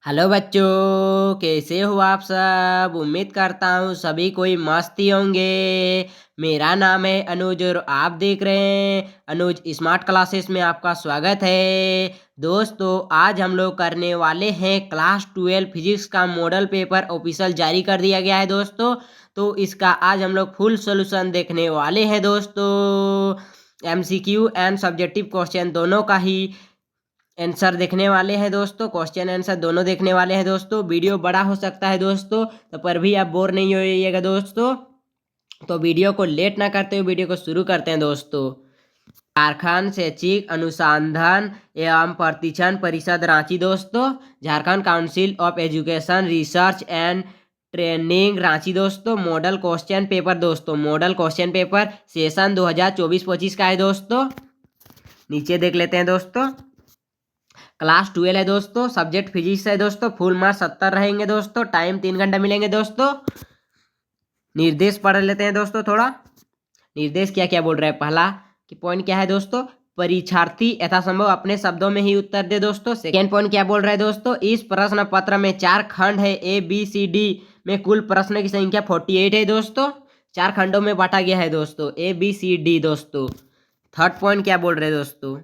Hello बच्चों, कैसे हो आप सब। उम्मीद करता हूँ सभी कोई मस्त ही होंगे। मेरा नाम है अनुज और आप देख रहे हैं अनुज स्मार्ट क्लासेस में आपका स्वागत है। दोस्तों, आज हम लोग करने वाले हैं क्लास 12 फिजिक्स का मॉडल पेपर ऑफिशियल जारी कर दिया गया है दोस्तों। तो इसका आज हम लोग फुल सॉल्यूशन देखने वाले हैं दोस्तों। एमसीक्यू एंड सब्जेक्टिव क्वेश्चन दोनों का ही आंसर देखने वाले हैं दोस्तों। क्वेश्चन आंसर दोनों देखने वाले हैं दोस्तों। वीडियो बड़ा हो सकता है दोस्तों, तो पर भी आप बोर नहीं होइएगा दोस्तों। तो वीडियो को लेट ना करते हुए वीडियो को शुरू करते हैं दोस्तों। झारखंड शैक्षिक अनुसंधान एवं प्रशिक्षण परिषद रांची दोस्तों। Jharkhand council of education research and training Ranchi दोस्तों। मॉडल क्वेश्चन पेपर दोस्तों, मॉडल क्वेश्चन पेपर सेशन 2024-25 का है दोस्तों। नीचे देख लेते हैं दोस्तों। क्लास 12 है दोस्तों, सब्जेक्ट फिजिक्स है दोस्तों। फुल मार्क्स 70 रहेंगे दोस्तों। टाइम 3 घंटा मिलेंगे दोस्तों। निर्देश पढ़ लेते हैं दोस्तों थोड़ा। निर्देश क्या क्या बोल रहा है। पहला कि पॉइंट क्या है दोस्तों, परीक्षार्थी यथासंभव अपने शब्दों में ही उत्तर दे दोस्तों। सेकेंड पॉइंट क्या बोल रहा है दोस्तों, इस प्रश्न पत्र में 4 खंड है ABCD में कुल प्रश्न की संख्या 48 है दोस्तों। 4 खंडों में बांटा गया है दोस्तों ABCD दोस्तों। थर्ड पॉइंट क्या बोल रहे हैं दोस्तों,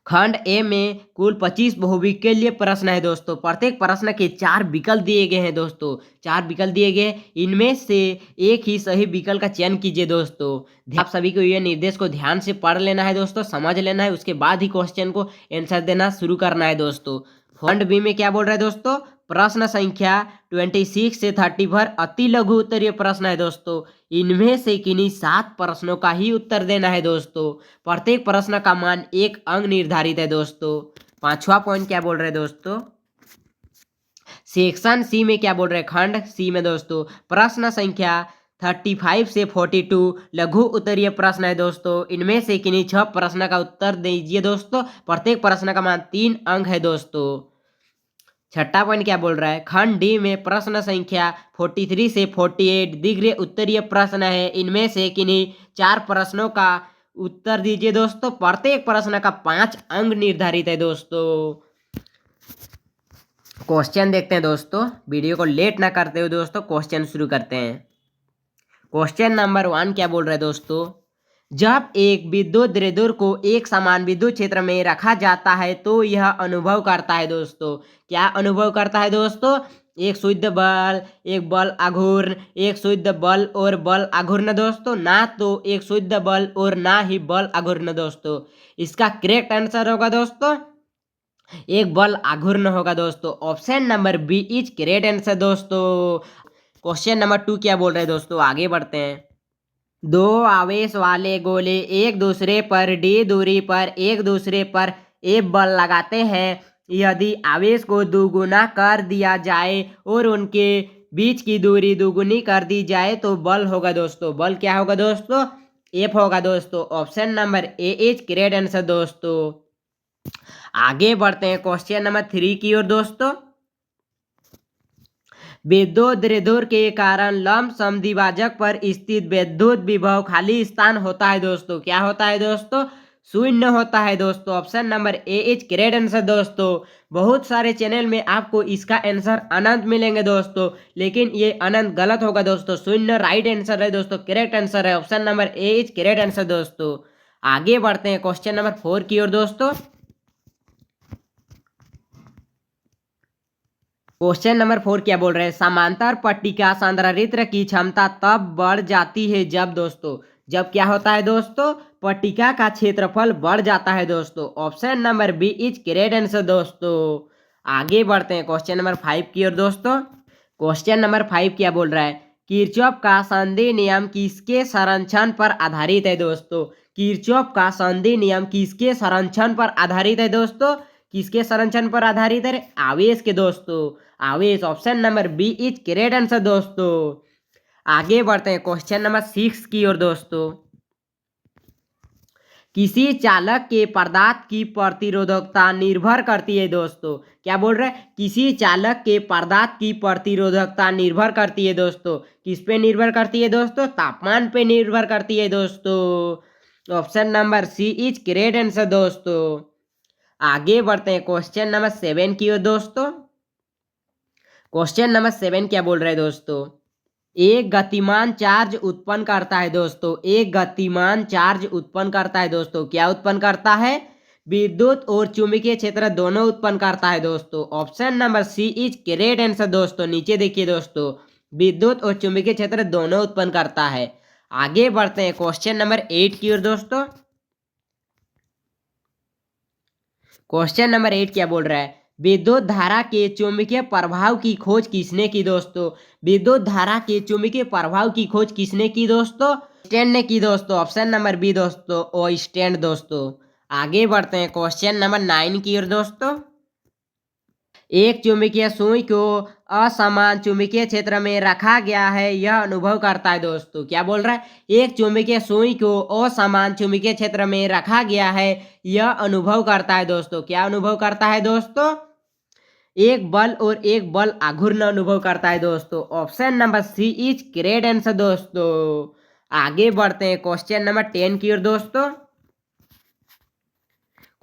खंड ए में कुल 25 बहुविकल्पीय प्रश्न है दोस्तों। प्रत्येक प्रश्न के 4 विकल्प दिए गए हैं दोस्तों। 4 विकल्प दिए गए, इनमें से एक ही सही विकल्प का चयन कीजिए दोस्तों। आप सभी को ये निर्देश को ध्यान से पढ़ लेना है दोस्तों, समझ लेना है, उसके बाद ही क्वेश्चन को आंसर देना शुरू करना है दोस्तों। खंड बी में क्या बोल रहा है दोस्तों, प्रश्न संख्या 26 से 30 भर अति लघु उत्तरीय प्रश्न है दोस्तों। इनमें से किन्हीं 7 प्रश्नों का ही उत्तर देना है दोस्तों। प्रत्येक प्रश्न का मान 1 अंक निर्धारित है दोस्तों। पांचवा पॉइंट क्या बोल रहे हैं दोस्तों, सेक्शन सी में क्या बोल रहे हैं, खंड सी में दोस्तों प्रश्न संख्या 35 से 42 लघु उत्तरीय प्रश्न है दोस्तों। इनमें से किन्हीं 6 प्रश्न का उत्तर दीजिए दोस्तों। प्रत्येक प्रश्न का मान 3 अंक है दोस्तों। छठा पॉइंट क्या बोल रहा है, खंड डी में प्रश्न संख्या 43 से 48 दीर्घ उत्तरीय प्रश्न है। इनमें से किन्हीं 4 प्रश्नों का उत्तर दीजिए दोस्तों। प्रत्येक प्रश्न का 5 अंक निर्धारित है दोस्तों। क्वेश्चन देखते हैं दोस्तों, वीडियो को लेट ना करते हुए दोस्तों क्वेश्चन शुरू करते हैं। क्वेश्चन नंबर 1 क्या बोल रहे हैं दोस्तों, जब एक विद्युत द्विध्रुव को एक समान विद्युत क्षेत्र में रखा जाता है तो यह अनुभव करता है दोस्तों। क्या अनुभव करता है दोस्तों, एक शुद्ध बल, एक बल आघूर्ण, एक शुद्ध बल और बल आघूर्ण दोस्तों, ना तो एक शुद्ध बल और ना ही बल आघूर्ण दोस्तों। इसका करेक्ट आंसर होगा दोस्तों एक बल आघूर्ण होगा दोस्तों। Option number B is correct answer दोस्तों। क्वेश्चन नंबर 2 क्या बोल रहे हैं दोस्तों, आगे बढ़ते हैं। दो आवेश वाले गोले एक दूसरे पर d दूरी पर एक दूसरे पर F बल लगाते हैं। यदि आवेश को दोगुना कर दिया जाए और उनके बीच की दूरी दोगुनी कर दी जाए तो बल होगा दोस्तों। बल क्या होगा दोस्तों, F होगा दोस्तों। Option number A is correct answer दोस्तों। आगे बढ़ते हैं क्वेश्चन नंबर 3 की ओर दोस्तों। विद्युत द्विध्रुव के कारण लंब समद्विभाजक पर स्थित विद्युत विभव खाली स्थान होता है दोस्तों। क्या होता है दोस्तों, शून्य होता है दोस्तों। Option number A is correct answer दोस्तों। बहुत सारे चैनल में आपको इसका आंसर अनंत मिलेंगे दोस्तों, लेकिन ये अनंत गलत होगा दोस्तों। शून्य राइट आंसर है दोस्तों, करेक्ट आंसर है। Option number A is correct answer दोस्तों। आगे बढ़ते हैं क्वेश्चन नंबर 4 की ओर दोस्तों। क्वेश्चन नंबर 4 क्या बोल रहे हैं, समांतर पट्टिका संधारित्र की क्षमता तब बढ़ जाती है जब दोस्तों, जब क्या होता है दोस्तों, पट्टिका का क्षेत्रफल बढ़ जाता है दोस्तों। Option number B is correct answer दोस्तों। आगे बढ़ते हैं क्वेश्चन नंबर 5 की ओर दोस्तों। क्वेश्चन नंबर 5 क्या बोल रहा है, किरचॉफ का संधि नियम किसके संरक्षण पर आधारित है दोस्तों। किरचॉफ का संधि नियम किसके संरक्षण पर आधारित है दोस्तों, किसके संरक्षण पर आधारित है, आवेश के दोस्तों। आवेश, option number B is correct answer दोस्तों। आगे बढ़ते हैं क्वेश्चन नंबर 6 की ओर दोस्तों। किसी चालक के पदार्थ की प्रतिरोधकता निर्भर करती है दोस्तों। क्या बोल रहे हैं, किसी चालक के पदार्थ की प्रतिरोधकता निर्भर करती है दोस्तों। किस पे निर्भर करती है दोस्तों, तापमान पे निर्भर करती है दोस्तों। Option number C is correct answer दोस्तों। आगे बढ़ते हैं क्वेश्चन नंबर 7 की ओर दोस्तों। क्वेश्चन नंबर 7 क्या बोल रहे हैं दोस्तों? एक गतिमान चार्ज उत्पन्न करता है दोस्तों। एक गतिमान चार्ज उत्पन्न करता है दोस्तों। क्या उत्पन्न करता है? विद्युत और चुंबकीय क्षेत्र दोनों उत्पन्न करता है दोस्तों। Option number C is correct answer दोस्तों। नीचे देखिए दोस्तों, विद्युत और चुंबकीय क्षेत्र दोनों उत्पन्न करता है। आगे बढ़ते हैं क्वेश्चन नंबर 8 की ओर दोस्तों। क्वेश्चन नंबर 8 क्या बोल रहा है? विद्युत धारा के चुंबकीय प्रभाव की खोज किसने की दोस्तों? विद्युत धारा के चुंबकीय प्रभाव की खोज किसने की दोस्तों? स्टैंड ने की दोस्तों। ऑप्शन नंबर बी दोस्तों, ओ स्टैंड दोस्तों। आगे बढ़ते हैं क्वेश्चन नंबर 9 की ओर दोस्तों। एक चुंबकीय सुई को असमान चुंबकीय क्षेत्र में रखा गया है, यह अनुभव करता है दोस्तों। क्या बोल रहा है? एक चुंबकीय सुई को असमान चुंबकीय क्षेत्र में रखा गया है, यह अनुभव करता है दोस्तों। क्या अनुभव करता है दोस्तों? एक बल और एक बल आघूर्ण अनुभव करता है दोस्तों। Option number C is correct answer दोस्तों। आगे बढ़ते हैं क्वेश्चन नंबर 10 की ओर दोस्तों।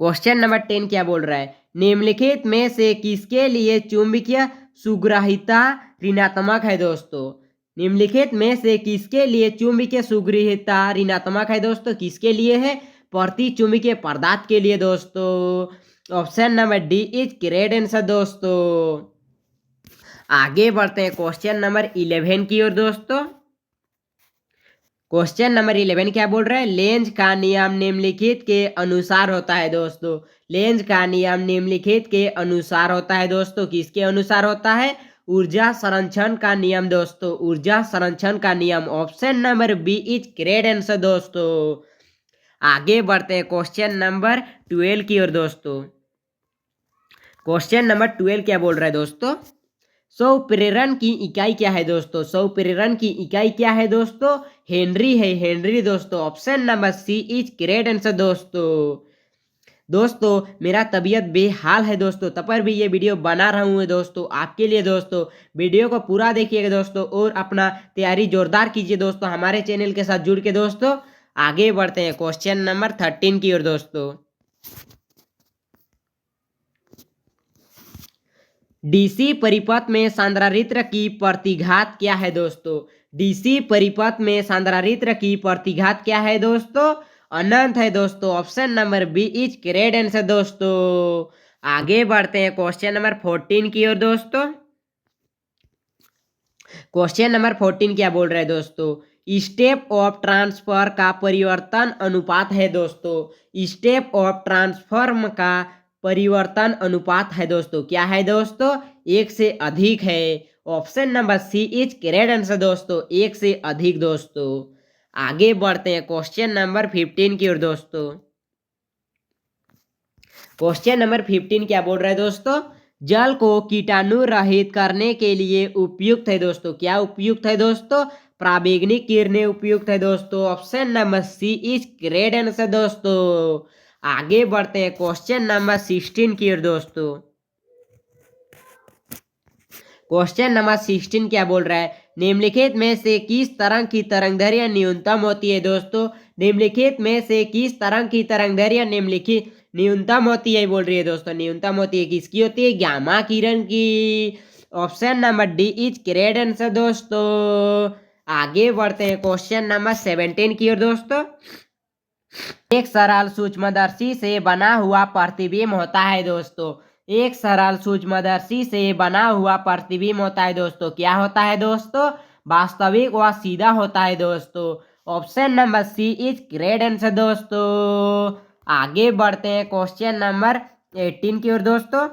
क्वेश्चन नंबर 10 क्या बोल रहा है? निम्नलिखित में से किसके लिए चुंबकीय सुग्राहिता ऋणात्मक है दोस्तों? निम्नलिखित में से किसके लिए चुंबकीय सुग्राहिता ऋणात्मक है दोस्तों? किसके लिए है? प्रति चुंबकीय पदार्थ के लिए दोस्तों। Option number D is correct answer दोस्तों। आगे बढ़ते हैं क्वेश्चन नंबर 11 की ओर दोस्तों। क्वेश्चन नंबर 11 क्या बोल रहा है? लेंज का नियम निम्नलिखित के अनुसार होता है दोस्तों। लेंज का नियम निम्नलिखित के अनुसार होता है दोस्तों। किसके अनुसार होता है? ऊर्जा संरक्षण का नियम दोस्तों। ऊर्जा संरक्षण का नियम। Option number B is correct answer दोस्तों। आगे बढ़ते हैं क्वेश्चन नंबर 12 की ओर दोस्तों। क्वेश्चन नंबर 12 क्या बोल रहा है दोस्तों? संप्रेरण की इकाई क्या है दोस्तों? संप्रेरण की इकाई क्या है दोस्तों? हेनरी है, हेनरी दोस्तों। Option number C is correct answer दोस्तों। दोस्तों मेरा तबीयत बेहाल है दोस्तों, तब पर भी ये वीडियो बना रहा हूँ दोस्तों आपके लिए दोस्तों। वीडियो को पूरा देखिएगा दोस्तों और अपना तैयारी जोरदार कीजिए दोस्तों हमारे चैनल के साथ जुड़ के दोस्तों। आगे बढ़ते हैं क्वेश्चन नंबर 13 की ओर दोस्तों। डीसी परिपथ में संधारित्र की प्रतिघात क्या है दोस्तों? डीसी परिपथ में संधारित्र की प्रतिघात क्या है दोस्तों? अनंत है दोस्तों। Option number B is correct answer दोस्तों। आगे बढ़ते हैं क्वेश्चन नंबर 14 की ओर दोस्तों। क्वेश्चन नंबर 14 क्या बोल रहे हैं दोस्तों? स्टेप ऑफ ट्रांसफर का परिवर्तन अनुपात है दोस्तों। स्टेप ऑफ ट्रांसफॉर्म का परिवर्तन अनुपात है दोस्तों। क्या है दोस्तों? एक से अधिक है। Option number C is correct answer दोस्तों। एक से अधिक दोस्तों। आगे बढ़ते हैं क्वेश्चन नंबर 15 की ओर दोस्तों। क्वेश्चन नंबर 15 क्या बोल रहा है दोस्तों? जल को कीटाणु रहित करने के लिए उपयुक्त है दोस्तों। क्या उपयुक्त है दोस्तों? प्रावेगिक किरणें उपयुक्त है दोस्तों। Option number C is correct answer दोस्तों। आगे बढ़ते हैं क्वेश्चन नंबर 16 की ओर दोस्तों। क्वेश्चन नंबर 16 क्या बोल रहा है? निम्नलिखित में से किस तरंग की तरंगदैर्घ्य न्यूनतम होती है दोस्तों? निम्नलिखित में से किस तरंग की तरंगदैर्घ्य निम्नलिखित न्यूनतम होती है बोल रही है दोस्तों। न्यूनतम होती है किसकी होती है? गामा किरण की। Option number D is correct answer दोस्तों। आगे बढ़ते हैं क्वेश्चन नंबर 17 की ओर दोस्तों। एक सरल सूक्ष्मदर्शी से बना हुआ प्रतिबिंब होता है दोस्तों। एक सरल सूक्ष्मदर्शी से बना हुआ प्रतिबिंब होता है दोस्तों। क्या होता है दोस्तों? वास्तविक व सीधा होता है दोस्तों। Option number C is correct answer दोस्तों। आगे बढ़ते हैं क्वेश्चन नंबर 18 की ओर दोस्तों।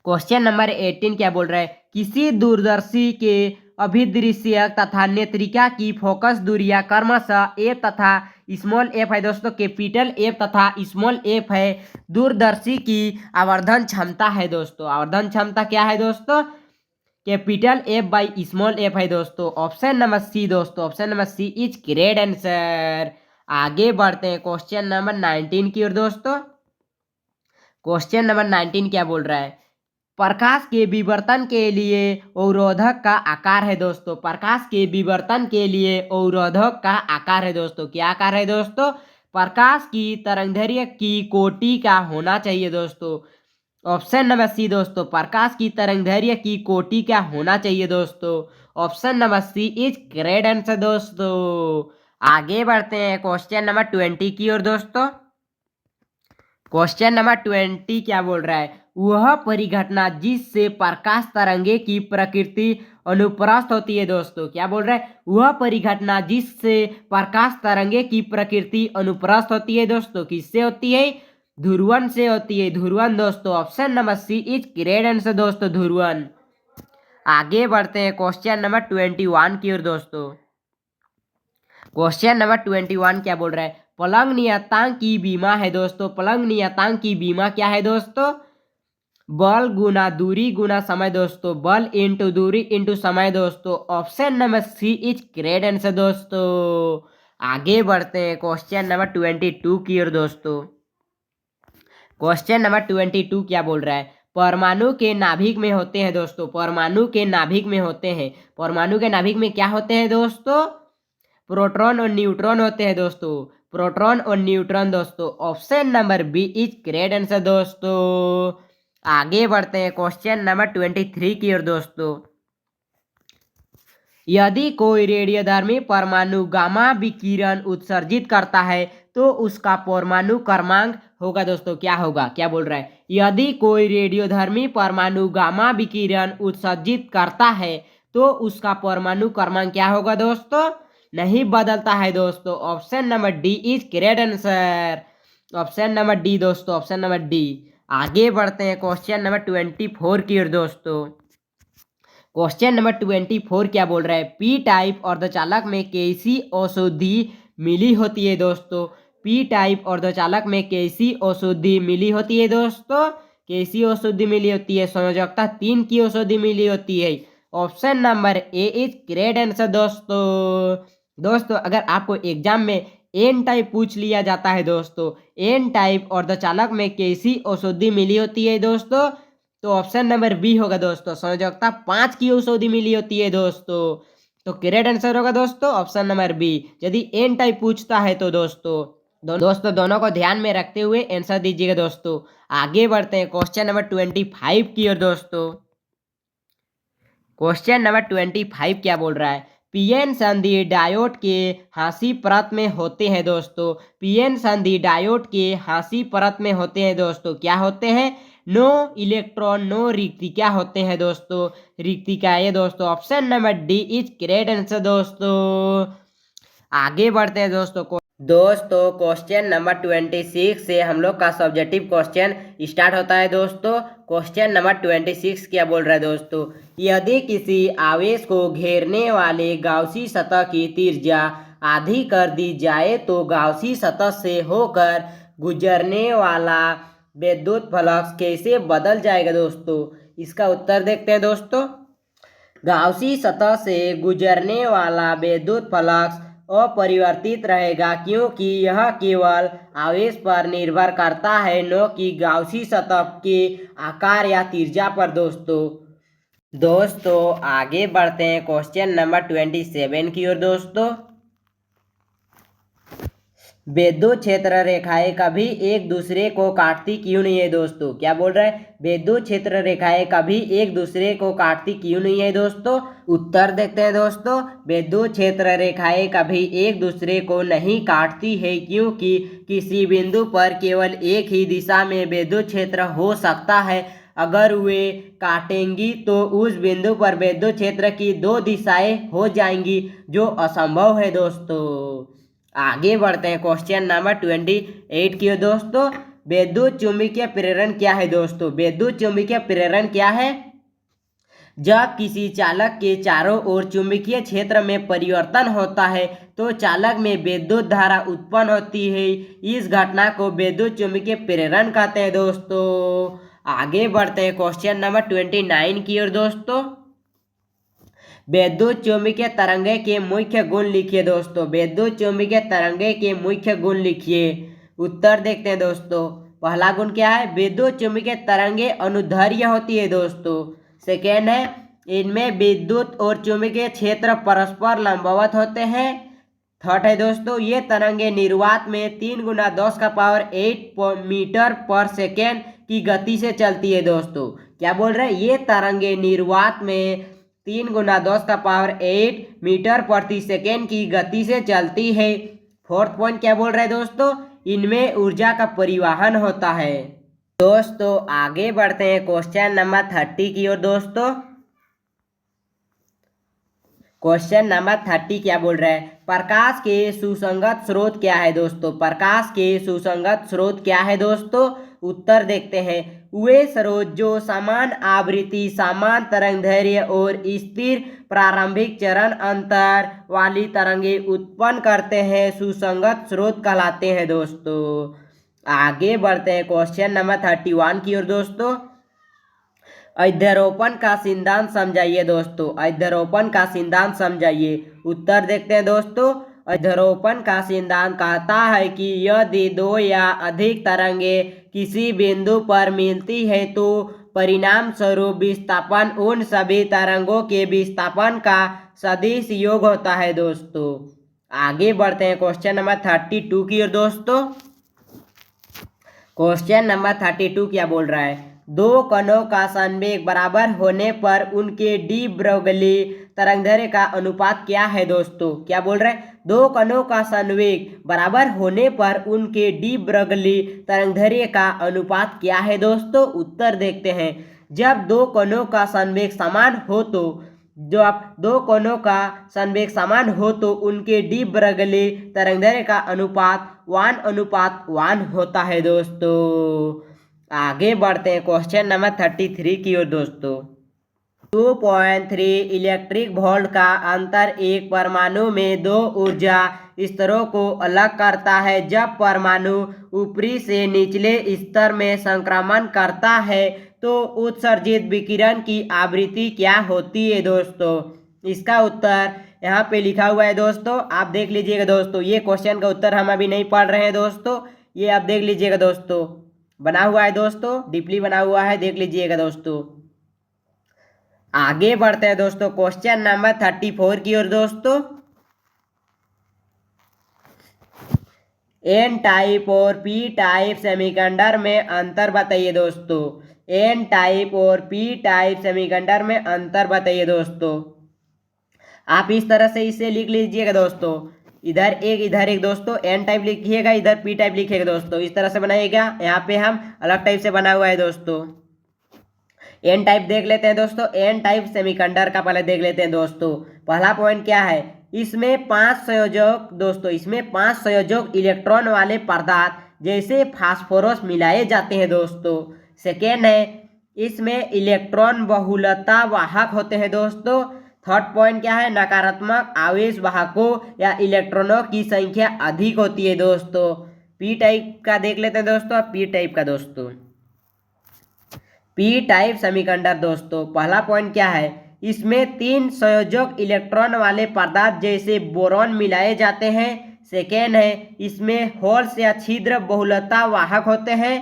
क्वेश्चन नंबर 18 क्या बोल रहा है? किसी दूरदर्शी के अभिदृश्य तथा नेत्रिका की फोकस दूरियां क्रमशः एफ तथा स्मॉल एफ है दोस्तों। कैपिटल एफ तथा स्मॉल एफ है। दूरदर्शी की आवर्धन क्षमता है दोस्तों। आवर्धन क्षमता क्या है दोस्तों? Capital F by small F है दोस्तों। ऑप्शन नंबर सी दोस्तों। Option number C is correct answer. आगे बढ़ते हैं क्वेश्चन नंबर 19 की ओर दोस्तों। क्वेश्चन नंबर 19 क्या बोल रहा है? प्रकाश के विवर्तन के लिए अवरोधक का आकार है दोस्तों। प्रकाश के विवर्तन के लिए अवरोधक का आकार है दोस्तों। क्या आकार है दोस्तों? प्रकाश की तरंगदैर्घ्य की कोटि क्या होना चाहिए दोस्तों? ऑप्शन नंबर सी दोस्तों, प्रकाश की तरंगदैर्घ्य की कोटि क्या होना चाहिए दोस्तों? Option number C is correct answer दोस्तों। आगे बढ़ते हैं क्वेश्चन नंबर 20 की ओर दोस्तों। क्वेश्चन नंबर 20 क्या बोल रहा है? वह परिघटना जिससे प्रकाश तरंगे की प्रकृति अनुप्रस्थ होती है दोस्तों। क्या बोल रहा है? वह परिघटना जिससे प्रकाश तरंगे की प्रकृति अनुप्रस्थ होती है दोस्तों। किससे होती है? ध्रुवन से होती है, ध्रुवन दोस्तों। Option number C is correct answer दोस्तों, ध्रुवन। आगे बढ़ते हैं क्वेश्चन नंबर 21 की ओर दोस्तों। क्वेश्चन नंबर 21 क्या बोल रहा है? पलंग नियतांक की बीमा है दोस्तों। पलंग नियतांक की बीमा क्या है दोस्तों? बल गुना दूरी गुना समय दोस्तों। बल इंटू दूरी इंटू समय दोस्तों। Option number C is correct answer दोस्तों। आगे बढ़ते हैं क्वेश्चन नंबर 22 की ओर दोस्तों। क्वेश्चन नंबर 22 क्या बोल रहा है? परमाणु के नाभिक में होते हैं दोस्तों। परमाणु के नाभिक में होते हैं। परमाणु के नाभिक में क्या होते हैं दोस्तों? प्रोटॉन और न्यूट्रॉन होते हैं दोस्तों। प्रोटॉन और न्यूट्रॉन दोस्तों। Option number B is correct answer दोस्तों। आगे बढ़ते हैं क्वेश्चन नंबर 23 की ओर दोस्तों। यदि कोई रेडियोधर्मी परमाणु गामा विकिरण उत्सर्जित करता है तो उसका परमाणु क्रमांक होगा दोस्तों। क्या होगा? क्या बोल रहा है? यदि कोई रेडियोधर्मी परमाणु गामा विकिरण उत्सर्जित करता है तो उसका परमाणु क्रमांक क्या होगा दोस्तों? नहीं बदलता है दोस्तों। Option number D is correct answer. Option number D दोस्तों, ऑप्शन नंबर डी। आगे बढ़ते हैं क्वेश्चन नंबर 24 की ओर दोस्तों। क्वेश्चन नंबर 24 क्या बोल रहा है? पी टाइप अर्धचालक में कैसी औषधि मिली होती है दोस्तों? पी टाइप अर्धचालक में कैसी औषधि मिली होती है दोस्तों? कैसी औषधि मिली होती है? संयोजकता 3 की औषधि मिली होती है। Option number A is correct answer दोस्तों। दोस्तों अगर आपको एग्जाम में एन टाइप पूछ लिया जाता है दोस्तों, एन टाइप अर्धचालक में कैसी औषधि मिली होती है दोस्तों, तो ऑप्शन नंबर बी होगा दोस्तों। संयोजकता 5 की औषधि मिली होती है दोस्तों। तो करेक्ट आंसर होगा दोस्तों ऑप्शन नंबर बी। यदि एन टाइप पूछता है तो दोस्तों दोनों को ध्यान में रखते हुए आंसर दीजिएगा दोस्तों। आगे बढ़ते हैं क्वेश्चन नंबर 25 की ओर दोस्तों। क्वेश्चन नंबर 25 क्या बोल रहा है? पीएन संधि डायोड के हांसी परत में होते हैं दोस्तों। पीएन संधि डायोड के हांसी परत में होते हैं दोस्तों। क्या होते हैं? नो इलेक्ट्रॉन नो रिक्ति। क्या होते हैं दोस्तों? रिक्ति का ये दोस्तों। Option number D is correct answer दोस्तों। आगे बढ़ते हैं दोस्तों क्वेश्चन नंबर 26 से हम लोग का सब्जेक्टिव क्वेश्चन स्टार्ट होता है दोस्तों। क्वेश्चन नंबर 26 क्या बोल रहा है दोस्तों? यदि किसी आवेश को घेरने वाले गाउसी सतह की त्रिज्या आधी कर दी जाए तो गाउसी सतह से होकर गुजरने वाला विद्युत फ्लक्स कैसे बदल जाएगा दोस्तों? इसका उत्तर देखते हैं दोस्तों। गाउसी सतह से गुजरने वाला विद्युत फ्लक्स अपरिवर्तित रहेगा क्योंकि यह केवल आवेश पर निर्भर करता है, न कि गाउसी सतह के आकार या त्रिज्या पर दोस्तों आगे बढ़ते हैं क्वेश्चन नंबर 27 की ओर दोस्तों। विद्युत क्षेत्र रेखाएं कभी एक दूसरे को काटती क्यों नहीं है दोस्तों? क्या बोल रहा है? विद्युत क्षेत्र रेखाएं कभी एक दूसरे को काटती क्यों नहीं है दोस्तों? उत्तर देखते हैं दोस्तों। विद्युत क्षेत्र रेखाएं कभी एक दूसरे को नहीं काटती है क्योंकि किसी बिंदु पर केवल एक ही दिशा में विद्युत क्षेत्र हो सकता है। अगर वे काटेंगी तो उस बिंदु पर विद्युत क्षेत्र की 2 दिशाएं हो जाएंगी, जो असंभव है दोस्तों। आगे बढ़ते हैं क्वेश्चन नंबर 28 की दोस्तों। विद्युत चुंबकीय प्रेरण क्या है दोस्तों? विद्युत चुंबकीय प्रेरण क्या है? जब किसी चालक के चारों ओर चुंबकीय क्षेत्र में परिवर्तन होता है तो चालक में विद्युत धारा उत्पन्न होती है। इस घटना को विद्युत चुंबकीय प्रेरण कहते हैं दोस्तों। आगे बढ़ते हैं क्वेश्चन नंबर 29 की ओर दोस्तों। विद्युत चुंबकीय तरंगे के मुख्य गुण लिखिए दोस्तों। विद्युत चुंबकीय तरंगे के मुख्य गुण लिखिए। उत्तर देखते हैं दोस्तों। पहला गुण क्या है? विद्युत चुंबकीय तरंगे अनुदैर्ध्य होती है दोस्तों। सेकेंड है, इनमें विद्युत और चुंबकीय क्षेत्र परस्पर लंबवत होते हैं। थर्ड है दोस्तों, ये तरंगे निर्वात में 3 गुना 10 का पावर 8 मीटर पर सेकेंड की गति से चलती है दोस्तों। क्या बोल रहे हैं? ये तरंगे निर्वात में 3 गुना 10 का पावर 8 मीटर प्रति सेकेंड की गति से चलती है। फोर्थ पॉइंट क्या बोल रहे हैं दोस्तों? इनमें ऊर्जा का परिवहन होता है। दोस्तों आगे बढ़ते हैं क्वेश्चन नंबर 30 की ओर दोस्तों। क्वेश्चन नंबर 30 क्या बोल रहा है? प्रकाश के सुसंगत स्रोत क्या है दोस्तों? प्रकाश के सुसंगत स्रोत क्या है दोस्तों? उत्तर देखते हैं। वे स्रोत जो समान आवृत्ति, समान तरंगदैर्घ्य और स्थिर प्रारंभिक चरण अंतर वाली तरंगे उत्पन्न करते हैं सुसंगत स्रोत कहलाते हैं दोस्तों। आगे बढ़ते हैं क्वेश्चन नंबर 31 की ओर दोस्तों। अध्यारोपण का सिद्धांत समझाइए दोस्तों। अध्यारोपण का सिद्धांत समझाइए। उत्तर देखते हैं दोस्तों। अध्यारोपण का सिद्धांत कहता है कि यदि दो या अधिक तरंगे किसी बिंदु पर मिलती है तो परिणाम स्वरूप विस्थापन उन सभी तरंगों के विस्थापन का सदिश योग होता है दोस्तों। आगे बढ़ते हैं क्वेश्चन नंबर 32 की ओर दोस्तों। क्वेश्चन नंबर 32 क्या बोल रहा है? दो कणों का संवेग बराबर होने पर उनके डी ब्रोगली तरंगदैर्घ्य का अनुपात क्या है दोस्तों? क्या बोल रहे हैं? दो कणों का संवेग बराबर होने पर उनके डी ब्रोगली तरंगदैर्घ्य का अनुपात क्या है दोस्तों? उत्तर देखते हैं। जब दो कणों का संवेग समान हो तो उनके डी ब्रोगली तरंगदैर्घ्य का अनुपात 1:1 होता है दोस्तों। आगे बढ़ते हैं क्वेश्चन नंबर 33 की ओर दोस्तों। 2.3 इलेक्ट्रिक वोल्ट का अंतर एक परमाणु में दो ऊर्जा स्तरों को अलग करता है। जब परमाणु ऊपरी से निचले स्तर में संक्रमण करता है तो उत्सर्जित विकिरण की आवृत्ति क्या होती है दोस्तों? इसका उत्तर यहाँ पे लिखा हुआ है दोस्तों, आप देख लीजिएगा दोस्तों। ये क्वेश्चन का उत्तर हम अभी नहीं पढ़ रहे हैं दोस्तों, ये आप देख लीजिएगा दोस्तों, बना हुआ है दोस्तों, डीपली बना हुआ है, देख लीजिएगा दोस्तों। आगे बढ़ते हैं दोस्तों क्वेश्चन नंबर 34 की ओर दोस्तों। एन टाइप और पी टाइप सेमीकंडक्टर में अंतर बताइए दोस्तों। एन टाइप और पी टाइप सेमीकंडक्टर में अंतर बताइए दोस्तों। आप इस तरह से इसे लिख लीजिएगा दोस्तों, इधर एक दोस्तों एन टाइप लिखिएगा, इधर पी टाइप लिखिएगा दोस्तों, इस तरह से बनाइएगा। यहाँ पे हम अलग टाइप से बना हुआ है दोस्तों। एन टाइप देख लेते हैं दोस्तों। एन टाइप सेमीकंडक्टर का पहले देख लेते हैं दोस्तों। पहला पॉइंट क्या है? इसमें 5 संयोजक दोस्तों, इसमें 5 संयोजक इलेक्ट्रॉन वाले पदार्थ जैसे फास्फोरस मिलाए जाते हैं दोस्तों। सेकेंड है, इसमें इलेक्ट्रॉन बहुलता वाहक होते हैं दोस्तों। थर्ड पॉइंट क्या है? नकारात्मक आवेश वाहकों या इलेक्ट्रॉनों की संख्या अधिक होती है दोस्तों। पी टाइप का देख लेते हैं दोस्तों। पी टाइप का दोस्तों, पी टाइप सेमीकंडक्टर दोस्तों, पहला पॉइंट क्या है? इसमें 3 संयोजक इलेक्ट्रॉन वाले पदार्थ जैसे बोरॉन मिलाए जाते हैं। सेकेंड है, इसमें होल्स या छिद्र बहुलता वाहक होते हैं।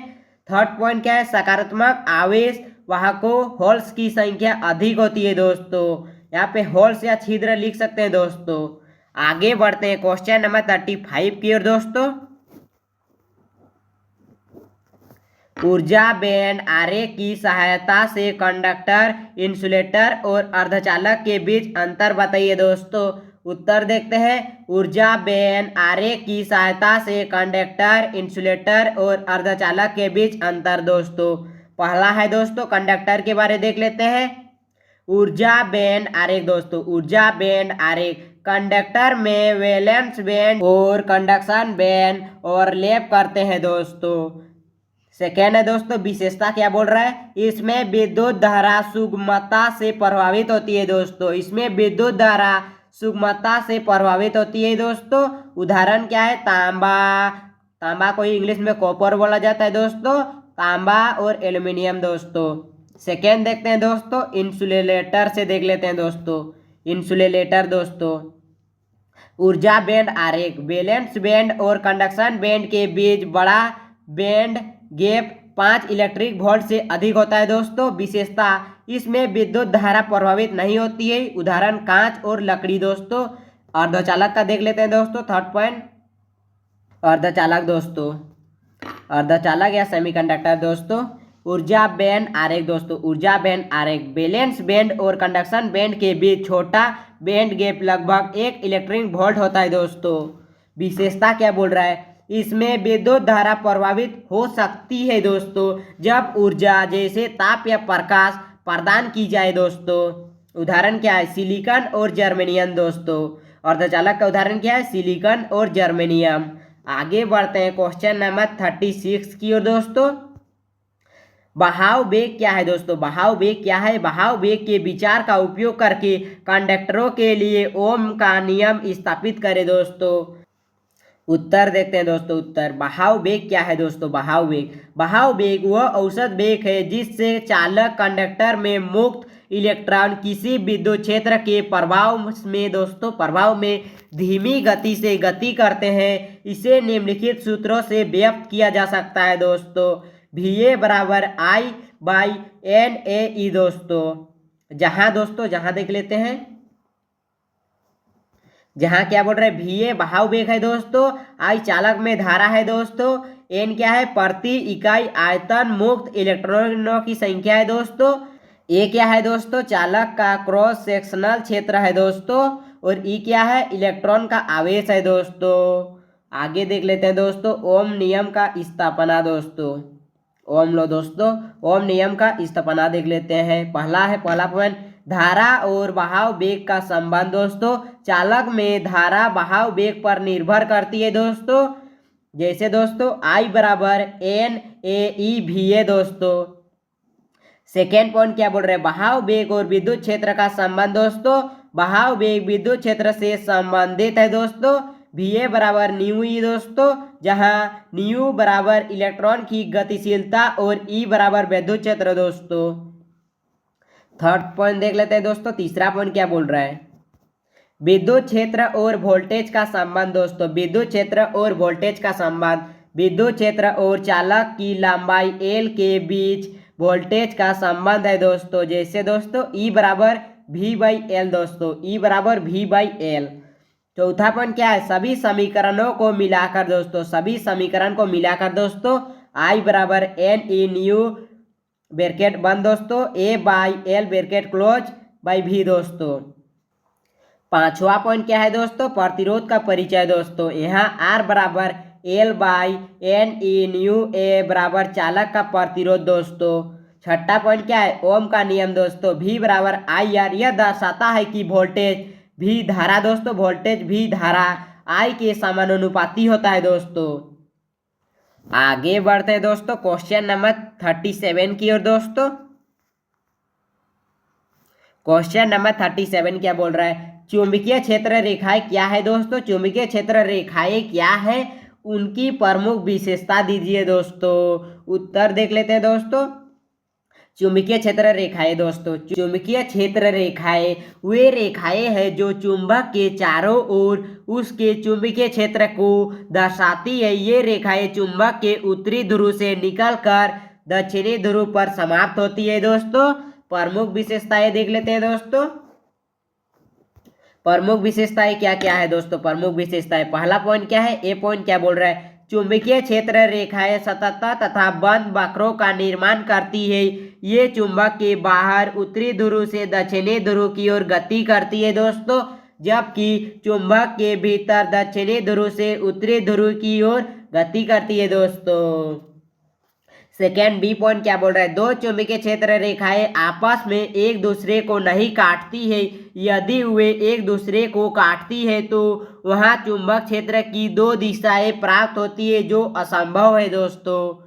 थर्ड पॉइंट क्या है? सकारात्मक आवेश वाहकों होल्स की संख्या अधिक होती है दोस्तों। यहाँ पे होल्स या छिद्र लिख सकते हैं दोस्तों। आगे बढ़ते हैं क्वेश्चन नंबर 35 की ओर दोस्तों। ऊर्जा बैंड आरेख की सहायता से कंडक्टर, इंसुलेटर और अर्धचालक के बीच अंतर बताइए दोस्तों। उत्तर देखते हैं। ऊर्जा बैंड आरेख की सहायता से कंडक्टर, इंसुलेटर और अर्धचालक के बीच अंतर दोस्तों। पहला है दोस्तों, कंडक्टर के बारे देख लेते हैं। ऊर्जा बैंड आरेख दोस्तों, ऊर्जा बैंड आरेख कंडक्टर में वैलेंस बैंड और कंडक्शन बैंड ओवरलैप करते हैं दोस्तों। सेकेंड है दोस्तों, विशेषता क्या बोल रहा है? इसमें विद्युत धारा सुगमता से प्रभावित होती है दोस्तों। इसमें विद्युत धारा सुगमता से प्रभावित होती है दोस्तों। उदाहरण क्या है? तांबा को इंग्लिश में कॉपर बोला जाता है दोस्तों। तांबा और एल्यूमिनियम दोस्तों। सेकेंड देखते हैं दोस्तों, इंसुलेटर से देख लेते हैं दोस्तों। इंसुलेटर दोस्तों, ऊर्जा बैंड आरेख वैलेंस बैंड और कंडक्शन बैंड के बीच बड़ा बैंड गैप 5 इलेक्ट्रिक वोल्ट से अधिक होता है दोस्तों। विशेषता, इसमें विद्युत धारा प्रभावित नहीं होती है। उदाहरण कांच और लकड़ी दोस्तों। अर्धचालक का देख लेते हैं दोस्तों, थर्ड पॉइंट। अर्धचालक दोस्तों, अर्धचालक या सेमीकंडक्टर दोस्तों, ऊर्जा बैंड आरेख दोस्तों, ऊर्जा बैंड आरेख, बैलेंस बैंड और कंडक्शन बैंड के बीच छोटा बैंड गैप लगभग 1 इलेक्ट्रिक वोल्ट होता है दोस्तों। विशेषता क्या बोल रहा है, इसमें विद्युत धारा प्रभावित हो सकती है दोस्तों जब ऊर्जा जैसे ताप या प्रकाश प्रदान की जाए दोस्तों। उदाहरण क्या है, सिलिकॉन और जर्मेनियम दोस्तों। अर्धचालक का उदाहरण क्या है, सिलिकॉन और जर्मेनियम। आगे बढ़ते हैं क्वेश्चन नंबर 36 की ओर दोस्तों। बहाव वेग क्या है दोस्तों, बहाव वेग क्या है। बहाव वेग के विचार का उपयोग करके कंडक्टरों के लिए ओम का नियम स्थापित करें दोस्तों। उत्तर देखते हैं दोस्तों। उत्तर, बहाव वेग क्या है दोस्तों, बहाव वेग, बहाव वेग वह औसत वेग है जिससे चालक कंडक्टर में मुक्त इलेक्ट्रॉन किसी विद्युत क्षेत्र के प्रभाव में दोस्तों, प्रभाव में धीमी गति से गति करते हैं। इसे निम्नलिखित सूत्रों से व्यक्त किया जा सकता है दोस्तों। VA बराबर I/NAE दोस्तों। जहां दोस्तों, जहां देख लेते हैं, जहां क्या बोल रहे हैं, VA बहाव वेग है दोस्तों, I चालक में धारा है दोस्तों, N क्या है, प्रति इकाई आयतन मुक्त इलेक्ट्रॉनों की संख्या है दोस्तों, A क्या है दोस्तों, चालक का क्रॉस सेक्शनल क्षेत्र है दोस्तों, और E क्या है, इलेक्ट्रॉन का आवेश है दोस्तों। आगे देख लेते हैं दोस्तों, ओम नियम का स्थापना दोस्तों। ओम लो दोस्तों, ओम नियम का स्थापना देख लेते हैं। पहला पॉइंट, धारा और बहाव वेग का संबंध दोस्तों। चालक में धारा बहाव वेग पर निर्भर करती है दोस्तों। जैसे दोस्तों I बराबर NAE VA दोस्तों। सेकेंड पॉइंट क्या बोल रहे हैं, बहाव वेग और विद्युत क्षेत्र का संबंध दोस्तों। बहाव वेग विद्युत क्षेत्र से संबंधित है दोस्तों। VA बराबर न्यू ई दोस्तों, जहां न्यू बराबर इलेक्ट्रॉन की गतिशीलता और E बराबर विद्युत क्षेत्र दोस्तों। थर्ड पॉइंट देख लेते हैं दोस्तों। तीसरा पॉइंट क्या बोल रहा है, विद्युत क्षेत्र और वोल्टेज का संबंध दोस्तों। विद्युत क्षेत्र और वोल्टेज का संबंध, विद्युत क्षेत्र और चालक की लंबाई L के बीच वोल्टेज का संबंध है दोस्तों। जैसे दोस्तों E बराबर V/L दोस्तों, E बराबर V/L। चौथा पॉइंट क्या है, सभी समीकरणों को मिलाकर दोस्तों, सभी समीकरण को मिलाकर दोस्तों I बराबर NE न्यू ब्रैकेट बंद दोस्तों, A/L bracket close by V दोस्तों। पांचवा पॉइंट क्या है दोस्तों, प्रतिरोध का परिचय दोस्तों। यहाँ R बराबर L/NE न्यू A बराबर चालक का प्रतिरोध दोस्तों। छठा पॉइंट क्या है, ओम का नियम दोस्तों। V बराबर IR, यह दर्शाता है कि वोल्टेज भी धारा दोस्तों, वोल्टेज भी धारा I के समानुपाती होता है दोस्तों। आगे बढ़ते हैं दोस्तों क्वेश्चन नंबर 37 की ओर दोस्तों। क्वेश्चन नंबर 37 क्या बोल रहा है, चुंबकीय क्षेत्र रेखाएं क्या है दोस्तों। चुंबकीय क्षेत्र रेखाएं क्या है, उनकी प्रमुख विशेषता दीजिए दोस्तों। उत्तर देख लेते हैं दोस्तों। चुंबकीय क्षेत्र रेखाएं दोस्तों, चुंबकीय क्षेत्र रेखाएं वे रेखाएं हैं जो चुंबक के चारों ओर उसके चुंबकीय क्षेत्र को दर्शाती है। ये रेखाएं चुंबक के उत्तरी ध्रुव से निकलकर दक्षिणी ध्रुव पर समाप्त होती है दोस्तों। प्रमुख विशेषताएं देख लेते हैं दोस्तों। प्रमुख विशेषताएं क्या क्या है दोस्तों, प्रमुख विशेषताएं, पहला पॉइंट क्या है, ए पॉइंट क्या बोल रहा है, चुंबकीय क्षेत्र रेखाएं सतत तथा बंद वक्रों का निर्माण करती है। ये चुंबक के बाहर उत्तरी ध्रुव से दक्षिणी ध्रुव की ओर गति करती है दोस्तों, जबकि चुंबक के भीतर दक्षिणी ध्रुव से उत्तरी ध्रुव की ओर गति करती है दोस्तों। सेकेंड बी पॉइंट क्या बोल रहा है, दो चुंबकीय क्षेत्र रेखाएं आपस में एक दूसरे को नहीं काटती है। यदि वे एक दूसरे को काटती है तो वहां चुंबक क्षेत्र की दो दिशाएं प्राप्त होती है, जो असंभव है दोस्तों।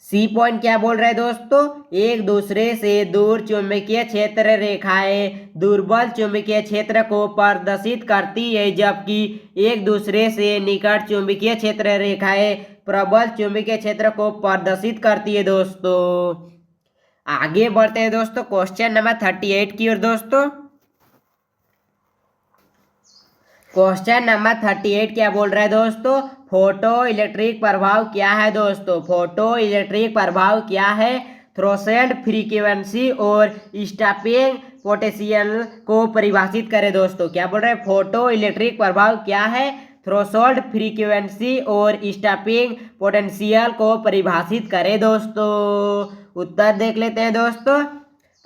सी पॉइंट क्या बोल रहे हैं दोस्तों, एक दूसरे से दूर चुंबकीय क्षेत्र रेखाएं दुर्बल चुंबकीय क्षेत्र को प्रदर्शित करती है, जबकि एक दूसरे से निकट चुंबकीय क्षेत्र रेखाएं प्रबल चुंबकीय क्षेत्र को प्रदर्शित करती है दोस्तों। आगे बढ़ते हैं दोस्तों क्वेश्चन नंबर 38 की ओर दोस्तों। क्वेश्चन नंबर 38 क्या बोल रहा है दोस्तों, फोटो इलेक्ट्रिक प्रभाव क्या है दोस्तों। फोटो इलेक्ट्रिक प्रभाव क्या है, थ्रेशोल्ड फ्रीक्वेंसी और स्टॉपिंग पोटेंशियल को परिभाषित करें दोस्तों। क्या बोल रहे हैं, फोटो इलेक्ट्रिक प्रभाव क्या है, थ्रेशोल्ड फ्रीक्वेंसी और स्टॉपिंग पोटेंशियल को परिभाषित करें दोस्तों। उत्तर देख लेते हैं दोस्तों।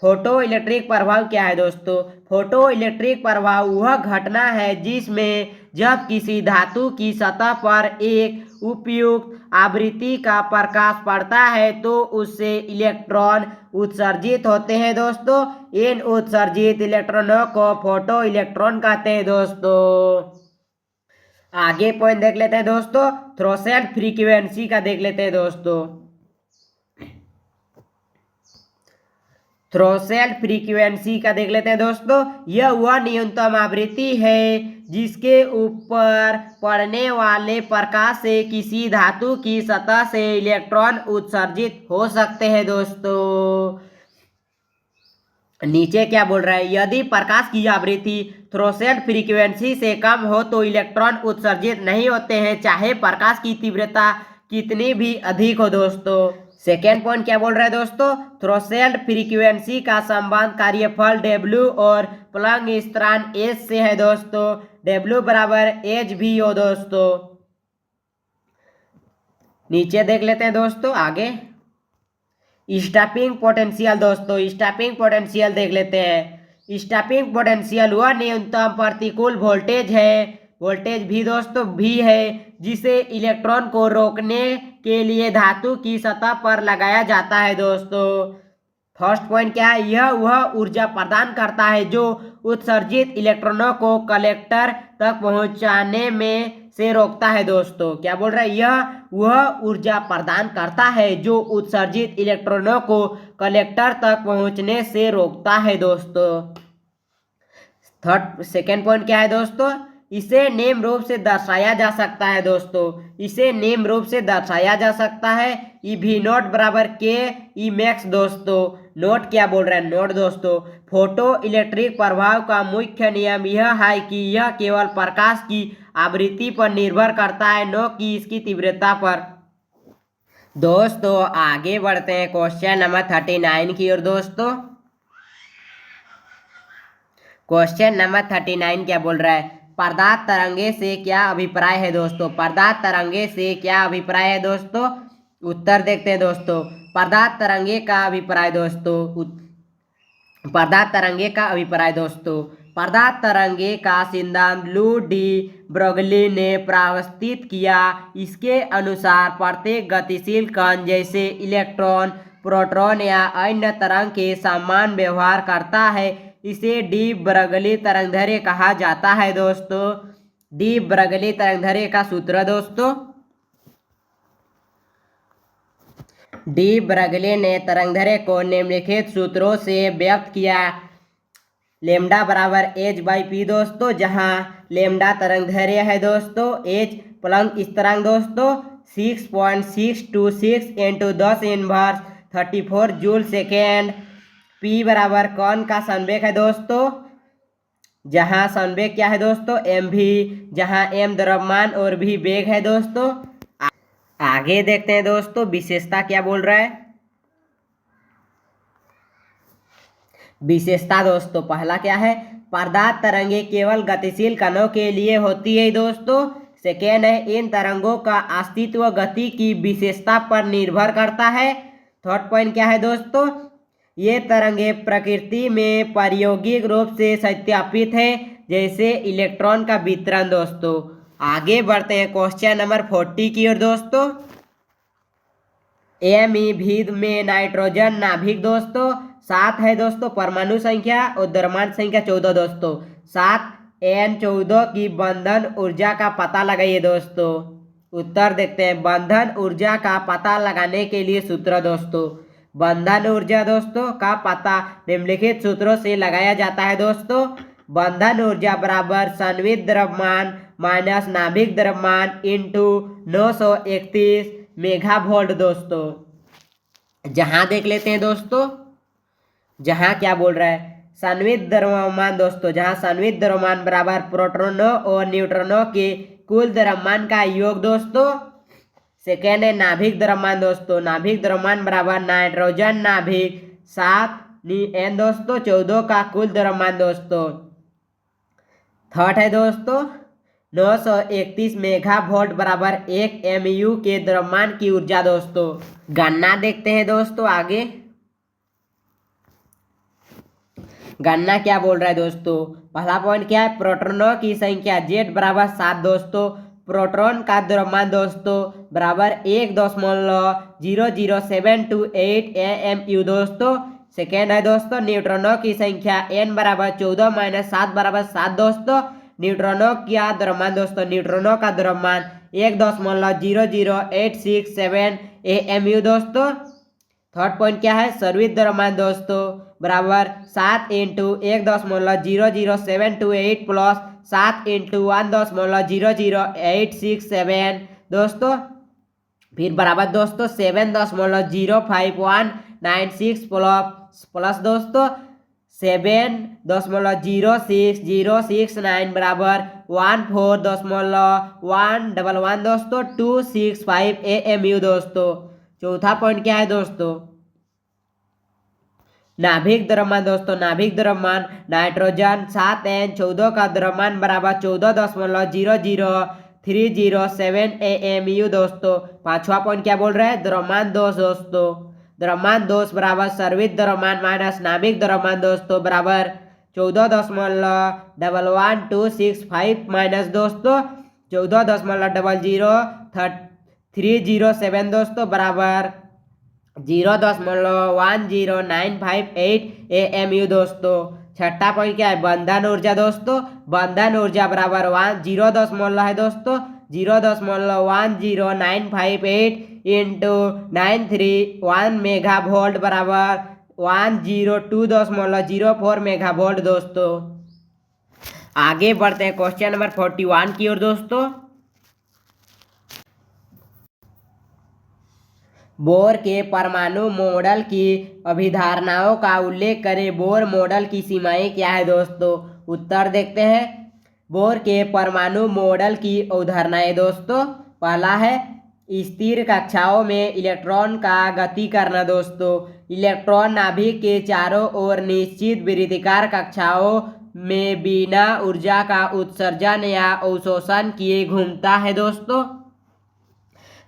फोटो इलेक्ट्रिक प्रभाव क्या है दोस्तों, फोटो इलेक्ट्रिक प्रभाव वह घटना है जिसमें जब किसी धातु की सतह पर एक उपयुक्त आवृत्ति का प्रकाश पड़ता है तो उससे इलेक्ट्रॉन उत्सर्जित होते हैं दोस्तों। इन उत्सर्जित इलेक्ट्रॉनों को फोटो इलेक्ट्रॉन कहते हैं दोस्तों। आगे पॉइंट देख लेते हैं दोस्तों, थ्रेशोल्ड फ्रीक्वेंसी का देख लेते हैं दोस्तों। थ्रेशोल्ड फ्रीक्वेंसी का देख लेते हैं दोस्तों। यह वह न्यूनतम आवृत्ति है जिसके ऊपर पड़ने वाले प्रकाश से किसी धातु की सतह से इलेक्ट्रॉन उत्सर्जित हो सकते हैं दोस्तों। नीचे क्या बोल रहा है, यदि प्रकाश की आवृत्ति थ्रेशोल्ड फ्रीक्वेंसी से कम हो तो इलेक्ट्रॉन उत्सर्जित नहीं होते हैं, चाहे प्रकाश की तीव्रता कितनी भी अधिक हो दोस्तों। सेकेंड पॉइंट क्या बोल रहा है दोस्तों, थ्रेशोल्ड फ्रीक्वेंसी का संबंध कार्यफल W और प्लैंक स्थिरांक H से है दोस्तों। W बराबर H भी हो दोस्तों। नीचे देख लेते हैं दोस्तों आगे, स्टॉपिंग पोटेंशियल दोस्तों। स्टॉपिंग पोटेंशियल देख लेते हैं। स्टॉपिंग पोटेंशियल वह न्यूनतम प्रतिकूल वोल्टेज है, वोल्टेज भी दोस्तों भी है, जिसे इलेक्ट्रॉन को रोकने के लिए धातु की सतह पर लगाया जाता है दोस्तों। फर्स्ट पॉइंट क्या है, यह वह ऊर्जा प्रदान करता है जो उत्सर्जित इलेक्ट्रॉनों को कलेक्टर तक पहुंचाने में से रोकता है दोस्तों। क्या बोल रहा है, यह वह ऊर्जा प्रदान करता है जो उत्सर्जित इलेक्ट्रॉनों को कलेक्टर तक पहुंचने से रोकता है दोस्तों। सेकेंड पॉइंट क्या है दोस्तों, इसे निम्न रूप से दर्शाया जा सकता है दोस्तों। इसे निम्न रूप से दर्शाया जा सकता है, E0 बराबर के ई मैक्स दोस्तों। नोट क्या बोल रहा है, नोट दोस्तों, फोटो इलेक्ट्रिक प्रभाव का मुख्य नियम यह है कि यह केवल प्रकाश की आवृत्ति पर निर्भर करता है, न कि इसकी तीव्रता पर। दोस्तों आगे बढ़ते हैं क्वेश्चन नंबर 39 की ओर दोस्तों। क्वेश्चन नंबर 39 क्या बोल रहा है, पदार्थ तरंगे से क्या अभिप्राय है दोस्तों। पदार्थ तरंगे से क्या अभिप्राय है दोस्तों। उत्तर देखते हैं दोस्तों। पदार्थ तरंगे का अभिप्राय दोस्तों, पदार्थ तरंगे का अभिप्राय दोस्तों, पदार्थ तरंगे का सिद्धांत लू डी ब्रोगली ने प्रस्तावित किया। इसके अनुसार प्रत्येक गतिशील कण जैसे इलेक्ट्रॉन, प्रोटॉन या अन्य तरंग के समान व्यवहार करता है, इसे डी ब्रोगली तरंगदैर्घ्य कहा जाता है दोस्तों। डी ब्रोगली तरंगदैर्घ्य का सूत्र दोस्तों, डी ब्रोगली ने तरंगदैर्घ्य को निम्नलिखित सूत्रों से व्यक्त किया। लेमडा बराबर h/p दोस्तों, जहां लेमडा तरंगदैर्घ्य है दोस्तों, h प्लैंक स्थिरांक दोस्तों 6.626 × 10⁻34 जूल सेकेंड। p बराबर कण का संवेग है दोस्तों, जहां संवेग क्या है दोस्तों, mv, जहां m द्रव्यमान और v वेग है दोस्तों। आगे देखते हैं दोस्तों विशेषता क्या बोल रहा है। विशेषता दोस्तों पहला क्या है, पदार्थ तरंगे केवल गतिशील कणों के लिए होती है दोस्तों। सेकेंड है, इन तरंगों का अस्तित्व गति की विशेषता पर निर्भर करता है। थर्ड पॉइंट क्या है दोस्तों, ये तरंगे प्रकृति में प्रायोगिक रूप से सत्यापित है, जैसे इलेक्ट्रॉन का वितरण दोस्तों। आगे बढ़ते हैं क्वेश्चन नंबर 40 की ओर दोस्तों। Me में नाइट्रोजन नाभिक दोस्तों 7 है दोस्तों परमाणु संख्या और द्रव्यमान संख्या 14 दोस्तों। 7 N14 की बंधन ऊर्जा का पता लगाइए दोस्तों। उत्तर देखते हैं, बंधन ऊर्जा का पता लगाने के लिए सूत्र दोस्तों, बंधन ऊर्जा दोस्तों का पता निम्नलिखित सूत्रों से लगाया जाता है दोस्तों। बंधन ऊर्जा बराबर संवित द्रव्यमान माइनस नाभिक द्रव्यमान इंटू 931 मेगावोल्ट दोस्तों। जहां देख लेते हैं दोस्तों, जहां क्या बोल रहा है, संवित द्रव्यमान दोस्तों, जहां संवित द्रव्यमान बराबर प्रोटॉनों और न्यूट्रॉनों के कुल द्रव्यमान का योग दोस्तों। सेकेंड है नाभिक द्रव्यमान दोस्तों, नाभिक द्रव्यमान बराबर नाइट्रोजन नाभिक 7 एन दोस्तों 14 का कुल द्रव्यमान दोस्तों। थर्ड है दोस्तों 931 मेगा वोल्ट बराबर 1 MU के द्रव्यमान की ऊर्जा दोस्तों। गणना देखते हैं दोस्तों आगे। गणना क्या बोल रहा है दोस्तों। पहला पॉइंट क्या है, प्रोटॉनों की संख्या Z बराबर 7 दोस्तों। प्रोटॉन का द्रव्यमान दोस्तों बराबर 1.00728 AMU दोस्तों। सेकेंड है दोस्तों न्यूट्रॉनों की संख्या N बराबर 14 - 7 बराबर 7 दोस्तों। न्यूट्रॉनों का द्रव्यमान दोस्तों, न्यूट्रॉनों का द्रव्यमान 1.00867 AMU दोस्तों। थर्ड पॉइंट क्या है, सर्वित द्रव्यमान दोस्तों बराबर 7 × 1.00728 प्लस 7 × 1.00867 दोस्तों। फिर बराबर दोस्तों 7.05196 प्लस दोस्तों 7.06069 बराबर 14.111 दोस्तों 265 AMU दोस्तों। चौथा पॉइंट क्या है दोस्तों, नाभिक द्रव्यमान दोस्तों। नाभिक द्रव्यमान नाइट्रोजन 7N 14 का द्रव्यमान बराबर 14.00307 AMU दोस्तों। पांचवा पॉइंट क्या बोल रहा है, द्रव्यमान दोष दोस्तों। द्रव्यमान दोष बराबर सर्वित द्रव्यमान माइनस नाभिक द्रव्यमान दोस्तों बराबर 14.11265 माइनस दोस्तों 14.00307 दोस्तों बराबर 0.10958 AMU दोस्तों। छठा पॉइंट क्या है, बंधन ऊर्जा दोस्तों। बंधन ऊर्जा बराबर 0 है दोस्तों 0.10958 × 931 मेगा वोल्ट बराबर 102.04 मेगा वोल्ट दोस्तों। आगे बढ़ते हैं क्वेश्चन नंबर 41 की ओर दोस्तों। बोर के परमाणु मॉडल की अभिधारणाओं का उल्लेख करें। बोर मॉडल की सीमाएं क्या है दोस्तों। उत्तर देखते हैं। बोर के परमाणु मॉडल की अवधारणाएं दोस्तों, पहला है स्थिर कक्षाओं में इलेक्ट्रॉन का गति करना दोस्तों। इलेक्ट्रॉन नाभिक के चारों ओर निश्चित वृत्ताकार कक्षाओं में बिना ऊर्जा का उत्सर्जन या अवशोषण किए घूमता है दोस्तों।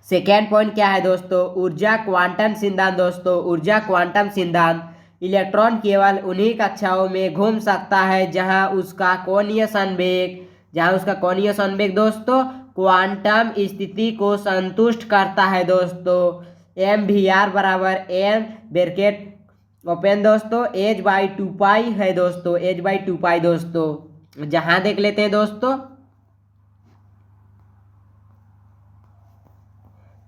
सेकेंड पॉइंट क्या है दोस्तों, ऊर्जा क्वांटम सिद्धांत दोस्तों। ऊर्जा क्वांटम सिद्धांत, इलेक्ट्रॉन केवल उन्हीं कक्षाओं में घूम सकता है जहां उसका कोणीय संवेग दोस्तों क्वांटम स्थिति को संतुष्ट करता है दोस्तों। MVR बराबर M ब्रैकेट ओपन दोस्तों h/2π है दोस्तों, h/2π दोस्तों। जहां देख लेते हैं दोस्तों,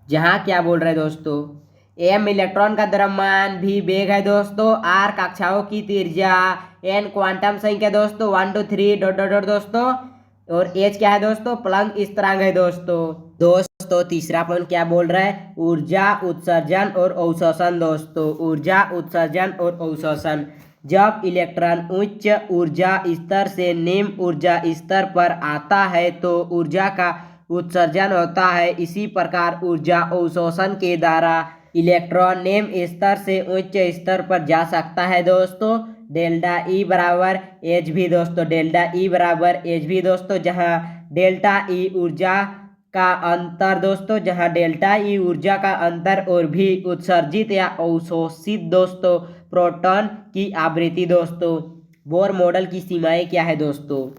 जहां क्या बोल रहे हैं दोस्तों, M इलेक्ट्रॉन का द्रव्यमान, V वेग है दोस्तों, R कक्षाओं की त्रिज्या, N क्वांटम संख्या दोस्तों 1 2 3 डॉट डॉट डॉट दोस्तों, और H क्या है दोस्तों, प्लैंक स्थिरांक है दोस्तों। तीसरा पॉइंट क्या बोल रहा है, ऊर्जा उत्सर्जन और अवशोषण दोस्तों। ऊर्जा उत्सर्जन और अवशोषण, जब इलेक्ट्रॉन उच्च ऊर्जा स्तर से निम्न ऊर्जा स्तर पर आता है तो ऊर्जा का उत्सर्जन होता है। इसी प्रकार ऊर्जा अवशोषण के द्वारा इलेक्ट्रॉन निम्न स्तर से उच्च स्तर पर जा सकता है दोस्तों। डेल्टा ई बराबर एच भी दोस्तों, डेल्टा ई बराबर एच भी दोस्तों, जहां डेल्टा ई ऊर्जा का अंतर दोस्तों, जहां डेल्टा ई ऊर्जा का अंतर और भी उत्सर्जित या अवशोषित दोस्तों प्रोटॉन की आवृत्ति दोस्तों। बोर मॉडल की सीमाएं क्या है दोस्तों।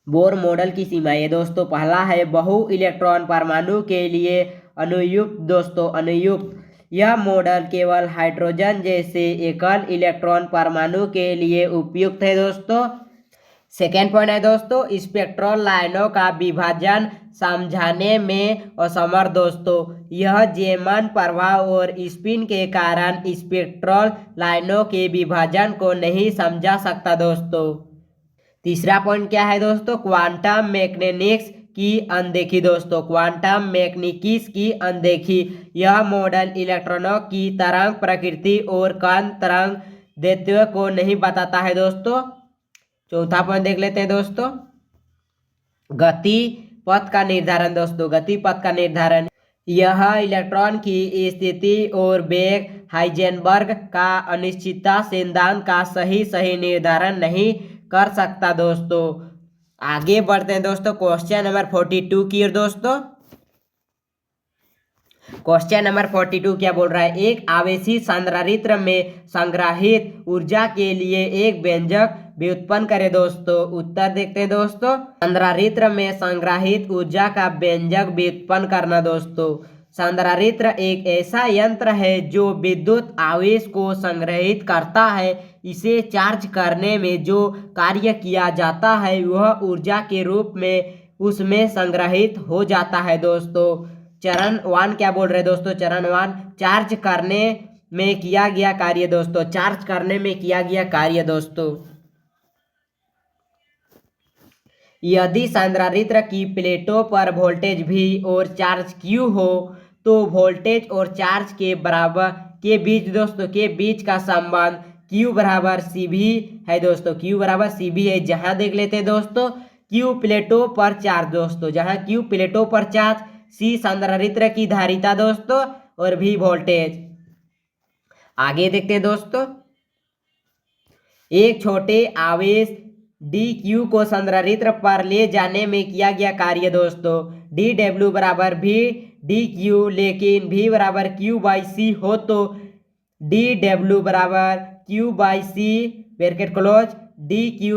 बोर मॉडल की सीमाएं दोस्तों, पहला है बहु इलेक्ट्रॉन परमाणु के लिए अनुयुक्त दोस्तों, अनुयुक्त। यह मॉडल केवल हाइड्रोजन जैसे एकल इलेक्ट्रॉन परमाणु के लिए उपयुक्त है दोस्तों। सेकेंड पॉइंट है दोस्तों, स्पेक्ट्रल लाइनों का विभाजन समझाने में असमर्थ दोस्तों। यह जेमन प्रभाव और स्पिन के कारण स्पेक्ट्रल लाइनों के विभाजन को नहीं समझा सकता दोस्तों। तीसरा पॉइंट क्या है दोस्तों, क्वांटम मैकेनिक्स की अनदेखी दोस्तों, क्वांटम मैकेनिक्स की अनदेखी। यह मॉडल इलेक्ट्रॉनों की तरंग प्रकृति और कण तरंग दैर्ध्य को नहीं बताता है दोस्तों। चौथा पॉइंट देख लेते हैं दोस्तों, गति पथ का निर्धारण दोस्तों। गति पथ का निर्धारण, यह इलेक्ट्रॉन की स्थिति और वेग हाइजेनबर्ग का अनिश्चितता सिद्धांत का सही निर्धारण नहीं कर सकता दोस्तों। आगे बढ़ते हैं दोस्तों क्वेश्चन नंबर 42 की ओर दोस्तों। क्वेश्चन नंबर 42 क्या बोल रहा है, एक आवेशी संधारित्र में संग्रहित ऊर्जा के लिए एक व्यंजक व्युत्पन्न करे दोस्तों। उत्तर देखते हैं दोस्तों, संधारित्र में संग्रहित ऊर्जा का व्यंजक व्युत्पन्न करना दोस्तों। संधारित्र एक ऐसा यंत्र है जो विद्युत आवेश को संग्रहित करता है। इसे चार्ज करने में जो कार्य किया जाता है वह ऊर्जा के रूप में उसमें संग्रहित हो जाता है दोस्तों। चरण 1 क्या बोल रहे हैं दोस्तों, चरण 1 चार्ज करने में किया गया कार्य दोस्तों। चार्ज करने में किया गया कार्य दोस्तों, यदि संधारित्र की प्लेटों पर वोल्टेज V और चार्ज Q हो तो वोल्टेज और चार्ज के बराबर के बीच दोस्तों के बीच का संबंध Q बराबर CV है दोस्तों। Q बराबर CV है। जहां देख लेते हैं दोस्तों Q प्लेटों पर चार्ज दोस्तों, जहां Q प्लेटों पर चार्ज, C संधारित्र की धारिता दोस्तों और V वोल्टेज। आगे देखते हैं दोस्तों, एक छोटे आवेश dq को संधारित्र पर ले जाने में किया गया कार्य दोस्तों dw बराबर v dq, लेकिन v बराबर q बाई सी हो तो dw बराबर q by C bracket close dq।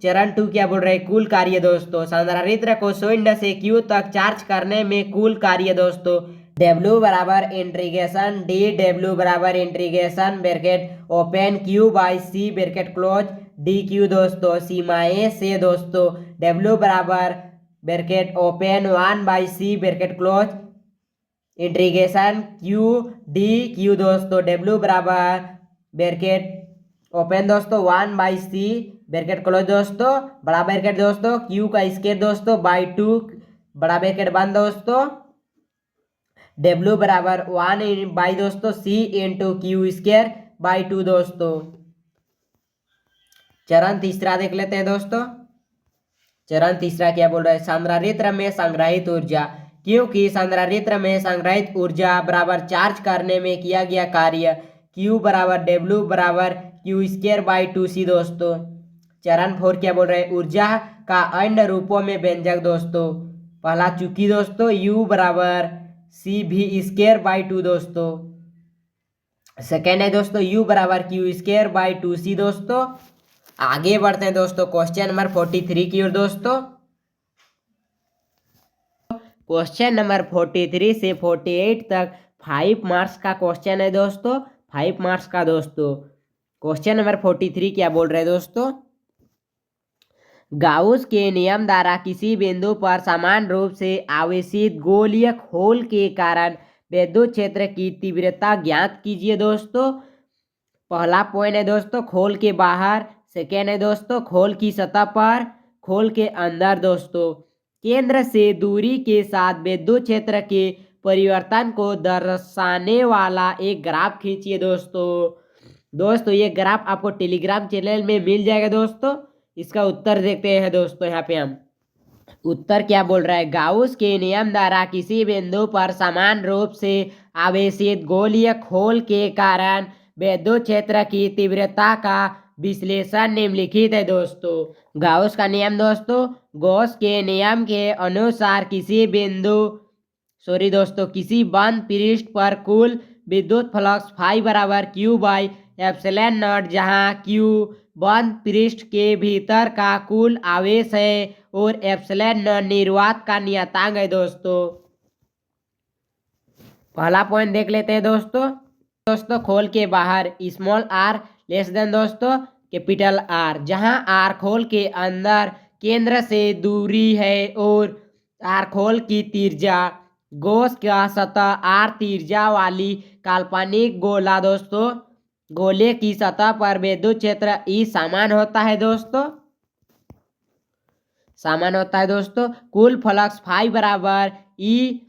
चरण 2 क्या बोल रहे हैं, कुल कार्य दोस्तों। संधारित्र को 0 से q तक चार्ज करने में कुल कार्य दोस्तों W बराबर इंटीग्रेशन dw बराबर integration bracket open q by C bracket close dq दोस्तों। सीमाएं से दोस्तों W बराबर bracket open 1 by C bracket close integration q dq दोस्तों। W बराबर ब्रैकेट ओपन दोस्तों 1 बाई सी ब्रैकेट क्लोज दोस्तों, बड़ा ब्रैकेट दोस्तों q का स्क्वायर दोस्तों बाई 2 बड़ा ब्रैकेट बंद दोस्तों। W बराबर 1 बाई दोस्तों C into Q square by 2 दोस्तों। चरण तीसरा देख लेते हैं दोस्तों। चरण तीसरा क्या बोल रहा है, संधारित्र में संग्रहित ऊर्जा, क्योंकि संधारित्र में संग्रहित ऊर्जा बराबर चार्ज करने में किया गया कार्य Q बराबर W बराबर क्यू स्क्वायर बाई 2C दोस्तों। चरण 4 क्या बोल रहे हैं, ऊर्जा का अन्य रूपों में व्यंजक दोस्तों। पहला चूंकि दोस्तों U बराबर CV स्क्वायर बाई 2 दोस्तों। सेकेंड है दोस्तों U बराबर क्यू स्क्वायर बाई 2C दोस्तों। आगे बढ़ते हैं दोस्तों क्वेश्चन नंबर 43 की ओर दोस्तों। क्वेश्चन नंबर 43 से 48 तक 5 मार्क्स का क्वेश्चन है दोस्तों, 5 मार्क्स का दोस्तों। क्वेश्चन नंबर 43 क्या बोल रहे हैं दोस्तों, गाउस के नियम द्वारा किसी बिंदु पर समान रूप से आवेशित गोलीय खोल के कारण विद्युत क्षेत्र की तीव्रता ज्ञात कीजिए दोस्तों। पहला पॉइंट है दोस्तों खोल के बाहर, सेकेंड है दोस्तों खोल की सतह पर, खोल के अंदर दोस्तों। केंद्र से दूरी के साथ विद्युत क्षेत्र के परिवर्तन को दर्शाने वाला एक ग्राफ खींचिए दोस्तों ये ग्राफ आपको टेलीग्राम चैनल में मिल जाएगा दोस्तों। इसका उत्तर देखते हैं दोस्तों, यहाँ पे हम उत्तर क्या बोल रहा है, गाउस के नियम द्वारा किसी बिंदु पर समान रूप से आवेशित गोलीय खोल के कारण विद्युत क्षेत्र की तीव्रता का विश्लेषण निम्नलिखित है दोस्तों। गाउस का नियम दोस्तों, गॉस के नियम के अनुसार किसी बंद पृष्ठ पर कुल विद्युत फ्लक्स फाई बराबर क्यू बाई एप्सिलॉन नॉट, जहां क्यू बंद पृष्ठ के भीतर का कुल आवेश है और एप्सिलॉन नॉट निर्वात का नियतांक है दोस्तों। पहला पॉइंट देख लेते हैं दोस्तों खोल के बाहर स्मॉल आर लेस देन दोस्तों कैपिटल आर, जहां आर खोल के अंदर केंद्र से दूरी है और आर खोल की त्रिज्या, गॉस का सतह आर त्रिज्या वाली काल्पनिक गोला दोस्तों, गोले की सतह पर विद्युत क्षेत्र ई समान होता है दोस्तों। कुल फ्लक्स फाई बराबर E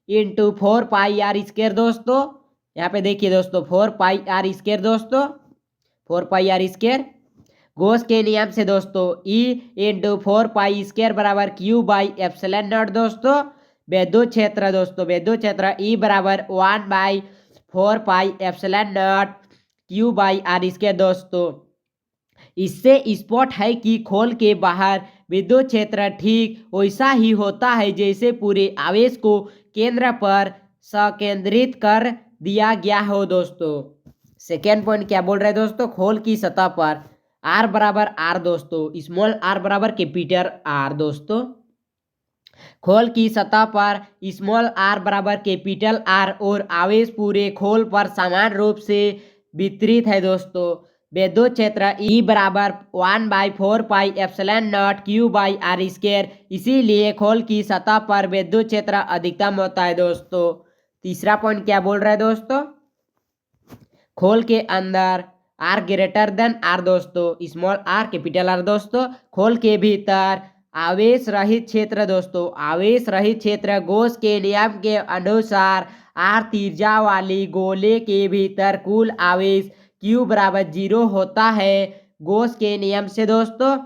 into 4 pi R square दोस्तों। यहाँ पे देखिए दोस्तों 4 पाई आर स्क्वायर दोस्तों, 4 पाई आर स्क्वायर। गॉस के नियम से दोस्तों ई इंटू 4 पाई स्क्वायर बराबर क्यू बाई एप्सिलॉन नॉट दोस्तों। विद्युत क्षेत्र दोस्तों, विद्युत क्षेत्र ई बराबर 1/4 pi epsilon naught Q by R square दोस्तों। इससे स्पष्ट है कि खोल के बाहर विद्युत क्षेत्र ठीक वैसा ही होता है जैसे पूरे आवेश को केंद्र पर संकेंद्रित कर दिया गया हो दोस्तों। सेकेंड पॉइंट क्या बोल रहे हैं दोस्तों, खोल की सतह पर आर बराबर आर दोस्तों, स्मॉल आर बराबर कैपिटल आर दोस्तों। खोल की सतह पर स्मॉल आर बराबर कैपिटल आर और आवेश पूरे खोल पर समान रूप से वितरित है दोस्तों। विद्युत क्षेत्र ई बराबर 1/4 pi epsilon naught Q by R square, इसीलिए खोल की सतह पर विद्युत क्षेत्र अधिकतम होता है दोस्तों। तीसरा पॉइंट क्या बोल रहा है दोस्तों, खोल के अंदर आर ग्रेटर देन आर दोस्तों, स्मॉल आर कैपिटल आर दोस्तों। खोल के भीतर आवेश रहित क्षेत्र दोस्तों, आवेश रहित क्षेत्र गॉस के नियम के अनुसार आर त्रिज्या वाली गोले के भीतर कुल आवेश क्यू बराबर 0 होता है। गॉस के नियम से दोस्तों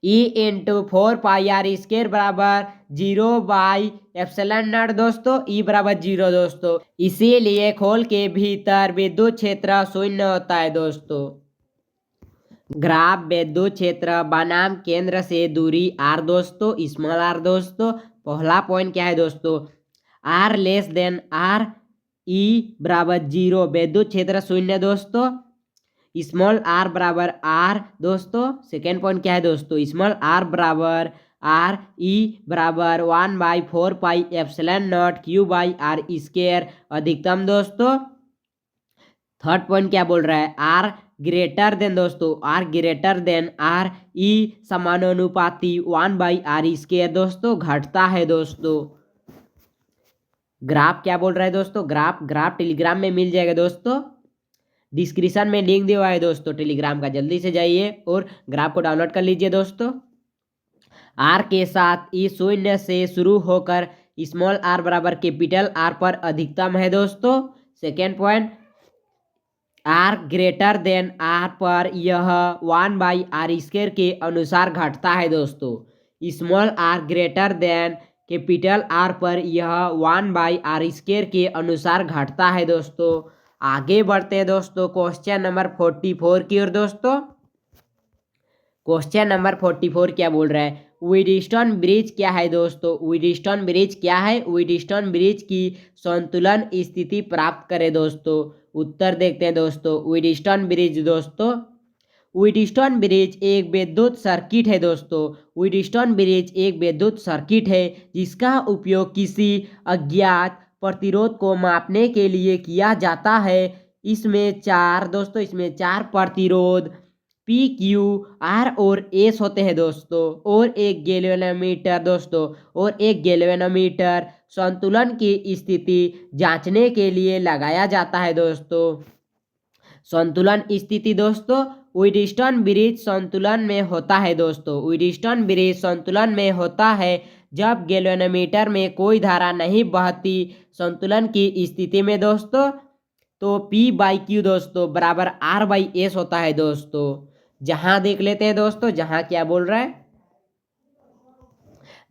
E into 4 pi R square बराबर 0/एप्सिलॉन नॉट दोस्तों, ई बराबर 0 दोस्तों। इसीलिए खोल के भीतर विद्युत क्षेत्र शून्य होता है दोस्तों। ग्राफ विद्युत क्षेत्र बनाम केंद्र से दूरी आर दोस्तों, स्मॉल आर दोस्तों। पहला पॉइंट क्या है दोस्तों, R less than R E बराबर 0, विद्युत क्षेत्र शून्य दोस्तों। स्मॉल आर बराबर आर दोस्तों। सेकेंड पॉइंट क्या है दोस्तों, स्मॉल आर बराबर आर ई बराबर 1/4 pi epsilon naught Q by R square अधिकतम दोस्तों। थर्ड पॉइंट क्या बोल रहा है, आर ग्रेटर देन दोस्तों, R greater than R E समानुपाती 1/r² दोस्तों, घटता है दोस्तों। ग्राफ क्या बोल रहा है दोस्तों, ग्राफ टेलीग्राम में मिल जाएगा दोस्तों, डिस्क्रिप्शन में लिंक दिया हुआ है दोस्तों टेलीग्राम का, जल्दी से जाइए और ग्राफ को डाउनलोड कर लीजिए दोस्तों। आर के साथ ई शून्य से शुरू होकर स्मॉल आर बराबर कैपिटल आर पर अधिकतम है दोस्तों। Second point, R greater than R पर यह 1/r² के अनुसार घटता है दोस्तों। Small R greater than capital R पर यह 1/r² के अनुसार घटता है दोस्तों। आगे बढ़ते हैं दोस्तों क्वेश्चन नंबर 44 की ओर दोस्तों। क्वेश्चन नंबर 44 क्या बोल रहा है, व्हीटस्टोन ब्रिज क्या है दोस्तों, व्हीटस्टोन ब्रिज क्या है, व्हीटस्टोन ब्रिज की संतुलन स्थिति प्राप्त करें दोस्तों। उत्तर देखते हैं दोस्तों, व्हीटस्टोन ब्रिज दोस्तों, व्हीटस्टोन ब्रिज एक विद्युत सर्किट है दोस्तों। व्हीटस्टोन ब्रिज एक विद्युत सर्किट है जिसका उपयोग किसी अज्ञात प्रतिरोध को मापने के लिए किया जाता है। इसमें चार प्रतिरोध पी क्यू आर और एस होते हैं दोस्तों, और एक गैल्वेनोमीटर दोस्तों, और एक गैल्वेनोमीटर संतुलन की स्थिति जांचने के लिए लगाया जाता है दोस्तों। संतुलन स्थिति दोस्तों, व्हीटस्टोन ब्रिज संतुलन में होता है दोस्तों। व्हीटस्टोन ब्रिज संतुलन में होता है जब गैल्वेनोमीटर में कोई धारा नहीं बहती। संतुलन की स्थिति में दोस्तों तो P/Q दोस्तों बराबर R/S होता है दोस्तों। जहां देख लेते हैं दोस्तों, जहां क्या बोल रहा है,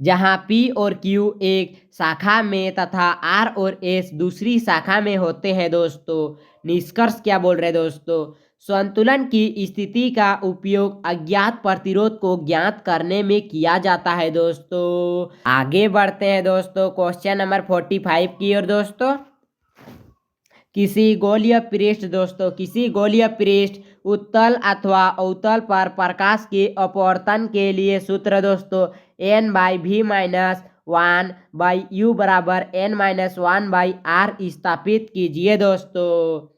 जहां P और Q एक शाखा में तथा R और S दूसरी शाखा में होते हैं दोस्तों। निष्कर्ष क्या बोल रहे हैं दोस्तों, संतुलन की स्थिति का उपयोग अज्ञात प्रतिरोध को ज्ञात करने में किया जाता है दोस्तों। आगे बढ़ते हैं दोस्तों क्वेश्चन नंबर 45 की ओर दोस्तों। किसी गोलीय पृष्ठ दोस्तों, किसी गोलीय पृष्ठ उत्तल अथवा अवतल पर प्रकाश के अपवर्तन के लिए सूत्र दोस्तों n/v-1/u बराबर n-1/r स्थापित कीजिए दोस्तों।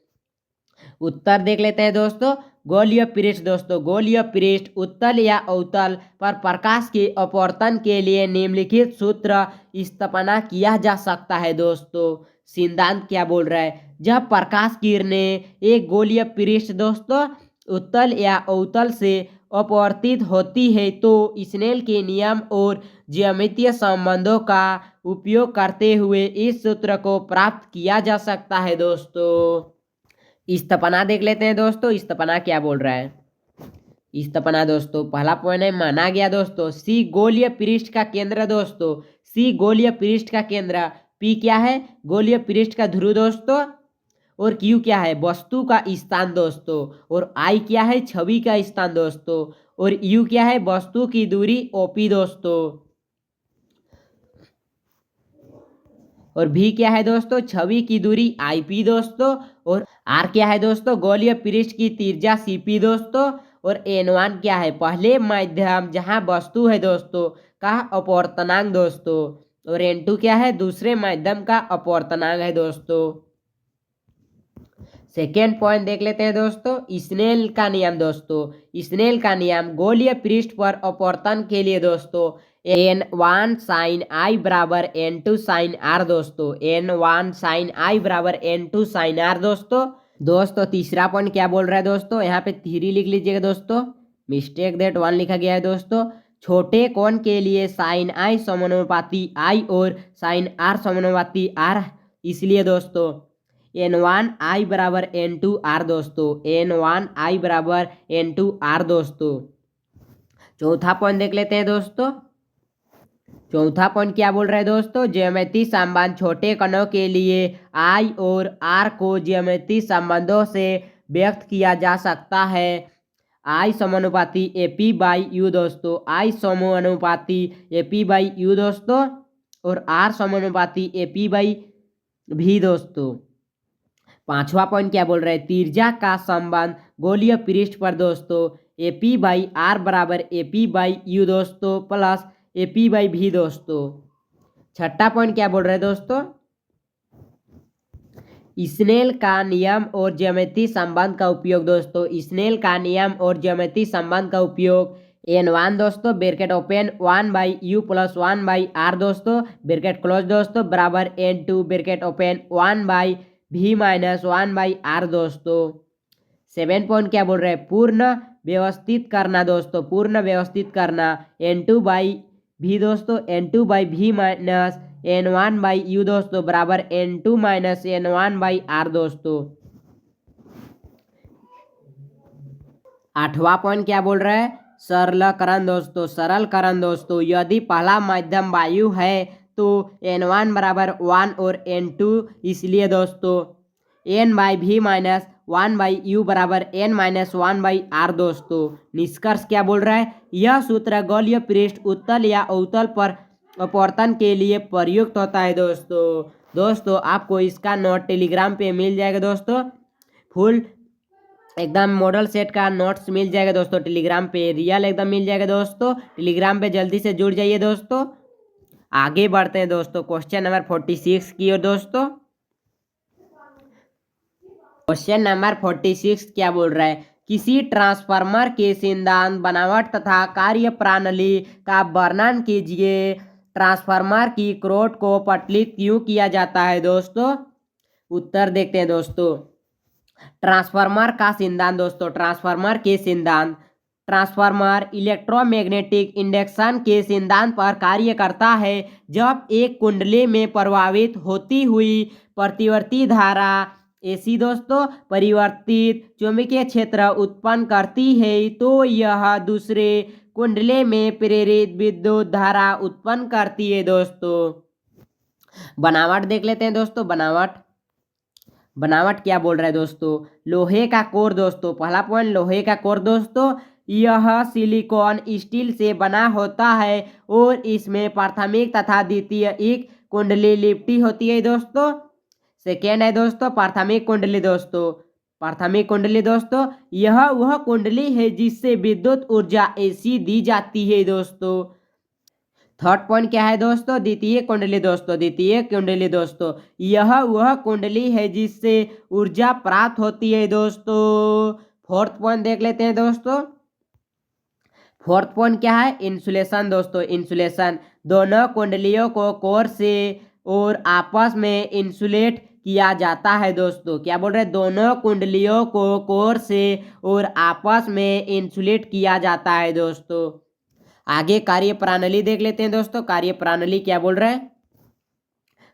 उत्तर देख लेते हैं दोस्तों, गोलीय पृष्ठ दोस्तों, गोलीय पृष्ठ उत्तल या अवतल पर प्रकाश के अपवर्तन के लिए निम्नलिखित सूत्र स्थापना किया जा सकता है दोस्तों। सिद्धांत क्या बोल रहा है, जब प्रकाश किरणें एक गोलीय पृष्ठ दोस्तों उत्तल या अवतल से अपवर्तित होती है तो स्नेल के नियम और ज्यामितीय संबंधों का उपयोग करते हुए इस सूत्र को प्राप्त किया जा सकता है दोस्तों। स्थापना देख लेते हैं दोस्तों, स्थापना क्या बोल रहा है। स्थापना दोस्तों पहला पॉइंट है, माना गया दोस्तों सी गोलीय पृष्ठ का केंद्र दोस्तों, सी गोलीय पृष्ठ का केंद्र, पी क्या है गोलीय पृष्ठ का ध्रुव दोस्तों, और क्यू क्या है वस्तु का स्थान दोस्तों, और आई क्या है छवि का स्थान दोस्तों, और यू क्या है वस्तु की दूरी ओपी दोस्तों, और भी क्या है दोस्तों छवि की दूरी आईपी दोस्तों, और आर क्या है दोस्तों गोलीय पृष्ठ की त्रिज्या सीपी दोस्तों, और एन1 क्या है पहले माध्यम जहां वस्तु है दोस्तों का अपवर्तनांक दोस्तों, और एन2 क्या है दूसरे माध्यम का अपवर्तनांक है दोस्तों। सेकेंड पॉइंट देख लेते हैं दोस्तों, स्नेल का नियम दोस्तों। स्नेल का नियम गोलीय पृष्ठ पर अपवर्तन के लिए दोस्तों n1 साइन आई बराबर n2 साइन आर दोस्तों, n1 साइन आई बराबर n2 साइन आर दोस्तों तीसरा पॉइंट क्या बोल रहा है दोस्तों, यहाँ पे 3 लिख लीजिएगा दोस्तों, मिस्टेक दैट 1 लिखा गया है दोस्तों। छोटे कोण के लिए साइन आई समानुपाती आई और साइन आर समानुपाती आर, इसलिए दोस्तों n1 आई बराबर n2 आर दोस्तों, n1 आई बराबर n2 आर दोस्तों। चौथा पॉइंट देख लेते हैं दोस्तों, चौथा पॉइंट क्या बोल रहा है दोस्तों, ज्यामितीय संबंध छोटे कणों के लिए आई और आर को ज्यामितीय संबंधों से व्यक्त किया जा सकता है। आई समानुपाती एपी बाई यू दोस्तों, आई समानुपाती एपी बाई यू दोस्तों, और आर समानुपाती एपी बाई भी दोस्तों। पांचवा पॉइंट क्या बोल रहा है, त्रिज्या का संबंध गोलीय पृष्ठ पर दोस्तों एपी बाई आर बराबर एपी बाई यू दोस्तों प्लस एपी बाई भी दोस्तों। छठा पॉइंट क्या बोल रहे हैं दोस्तों, स्नेल का नियम और ज्यामितीय संबंध का उपयोग दोस्तों, स्नेल का नियम और ज्यामितीय संबंध का उपयोग n1 दोस्तों bracket open 1 by U plus 1 by R दोस्तों ब्रैकेट क्लोज दोस्तों बराबर n2 ब्रैकेट ओपन 1 बाई भी माइनस 1 बाई आर दोस्तों। 7 पॉइंट क्या बोल रहे हैं, पूर्ण व्यवस्थित करना दोस्तों, पूर्ण व्यवस्थित करना n2 बाई भी दोस्तों n2 बाई भी माइनस n1 बाई यू दोस्तों बराबर n2 minus n1 by R दोस्तों। आठवां पॉइंट क्या बोल रहा है, सरलकरण दोस्तों, सरलकरण दोस्तों, यदि पहला माध्यम वायु है तो n1 बराबर 1 और n2, इसलिए दोस्तों n बाई भी माइनस 1 बाई यू बराबर n माइनस 1 बाई आर दोस्तों। निष्कर्ष क्या बोल रहा है, यह सूत्र गोलीय पृष्ठ उत्तल या अवतल पर अपवर्तन के लिए प्रयुक्त होता है दोस्तों आपको इसका नोट टेलीग्राम पे मिल जाएगा दोस्तों, फुल एकदम मॉडल सेट का नोट्स मिल जाएगा दोस्तों टेलीग्राम पे, रियल एकदम मिल जाएगा दोस्तों, टेलीग्राम पे जल्दी से जुड़ जाइए दोस्तों। आगे बढ़ते हैं दोस्तों क्वेश्चन नंबर 46 की ओर दोस्तों। क्वेश्चन नंबर 46 क्या बोल रहा है, किसी ट्रांसफार्मर के सिद्धांत बनावट तथा कार्य प्रणाली का वर्णन कीजिए। ट्रांसफार्मर की क्रोट को पटली क्यों किया जाता है दोस्तों, उत्तर देखते हैं दोस्तों। ट्रांसफार्मर का सिद्धांत दोस्तों, ट्रांसफार्मर के सिद्धांत, ट्रांसफार्मर इलेक्ट्रोमैग्नेटिक इंडक्शन के सिद्धांत पर कार्य करता है। जब एक कुंडली में प्रवाहित होती हुई प्रतिवर्ती धारा एसी दोस्तों परिवर्तित चुंबकीय क्षेत्र उत्पन्न करती है तो यह दूसरे कुंडली में प्रेरित विद्युत धारा उत्पन्न करती है दोस्तों। बनावट देख लेते हैं दोस्तों, बनावट क्या बोल रहा है दोस्तों, लोहे का कोर दोस्तों, पहला पॉइंट लोहे का कोर दोस्तों, यह सिलिकॉन स्टील से बना होता है और इसमें प्राथमिक तथा द्वितीय एक कुंडली लिपटी होती है दोस्तों। सेकेंड है दोस्तों प्राथमिक कुंडली दोस्तों, प्राथमिक कुंडली दोस्तों यह वह कुंडली है जिससे विद्युत ऊर्जा एसी दी जाती है दोस्तों। थर्ड पॉइंट क्या है दोस्तों, द्वितीय कुंडली दोस्तों, द्वितीय कुंडली दोस्तों यह वह कुंडली है जिससे ऊर्जा प्राप्त होती है दोस्तों। फोर्थ पॉइंट देख लेते हैं दोस्तों, फोर्थ पॉइंट क्या है, इंसुलेशन दोस्तों, इंसुलेशन, दोनों कुंडलियों को कोर से और आपस में इंसुलेट किया जाता है दोस्तों। क्या बोल रहे हैं, दोनों कुंडलियों को कोर से और आपस में इंसुलेट किया जाता है दोस्तों। आगे कार्य प्रणाली देख लेते हैं दोस्तों, कार्य प्रणाली क्या बोल रहे हैं,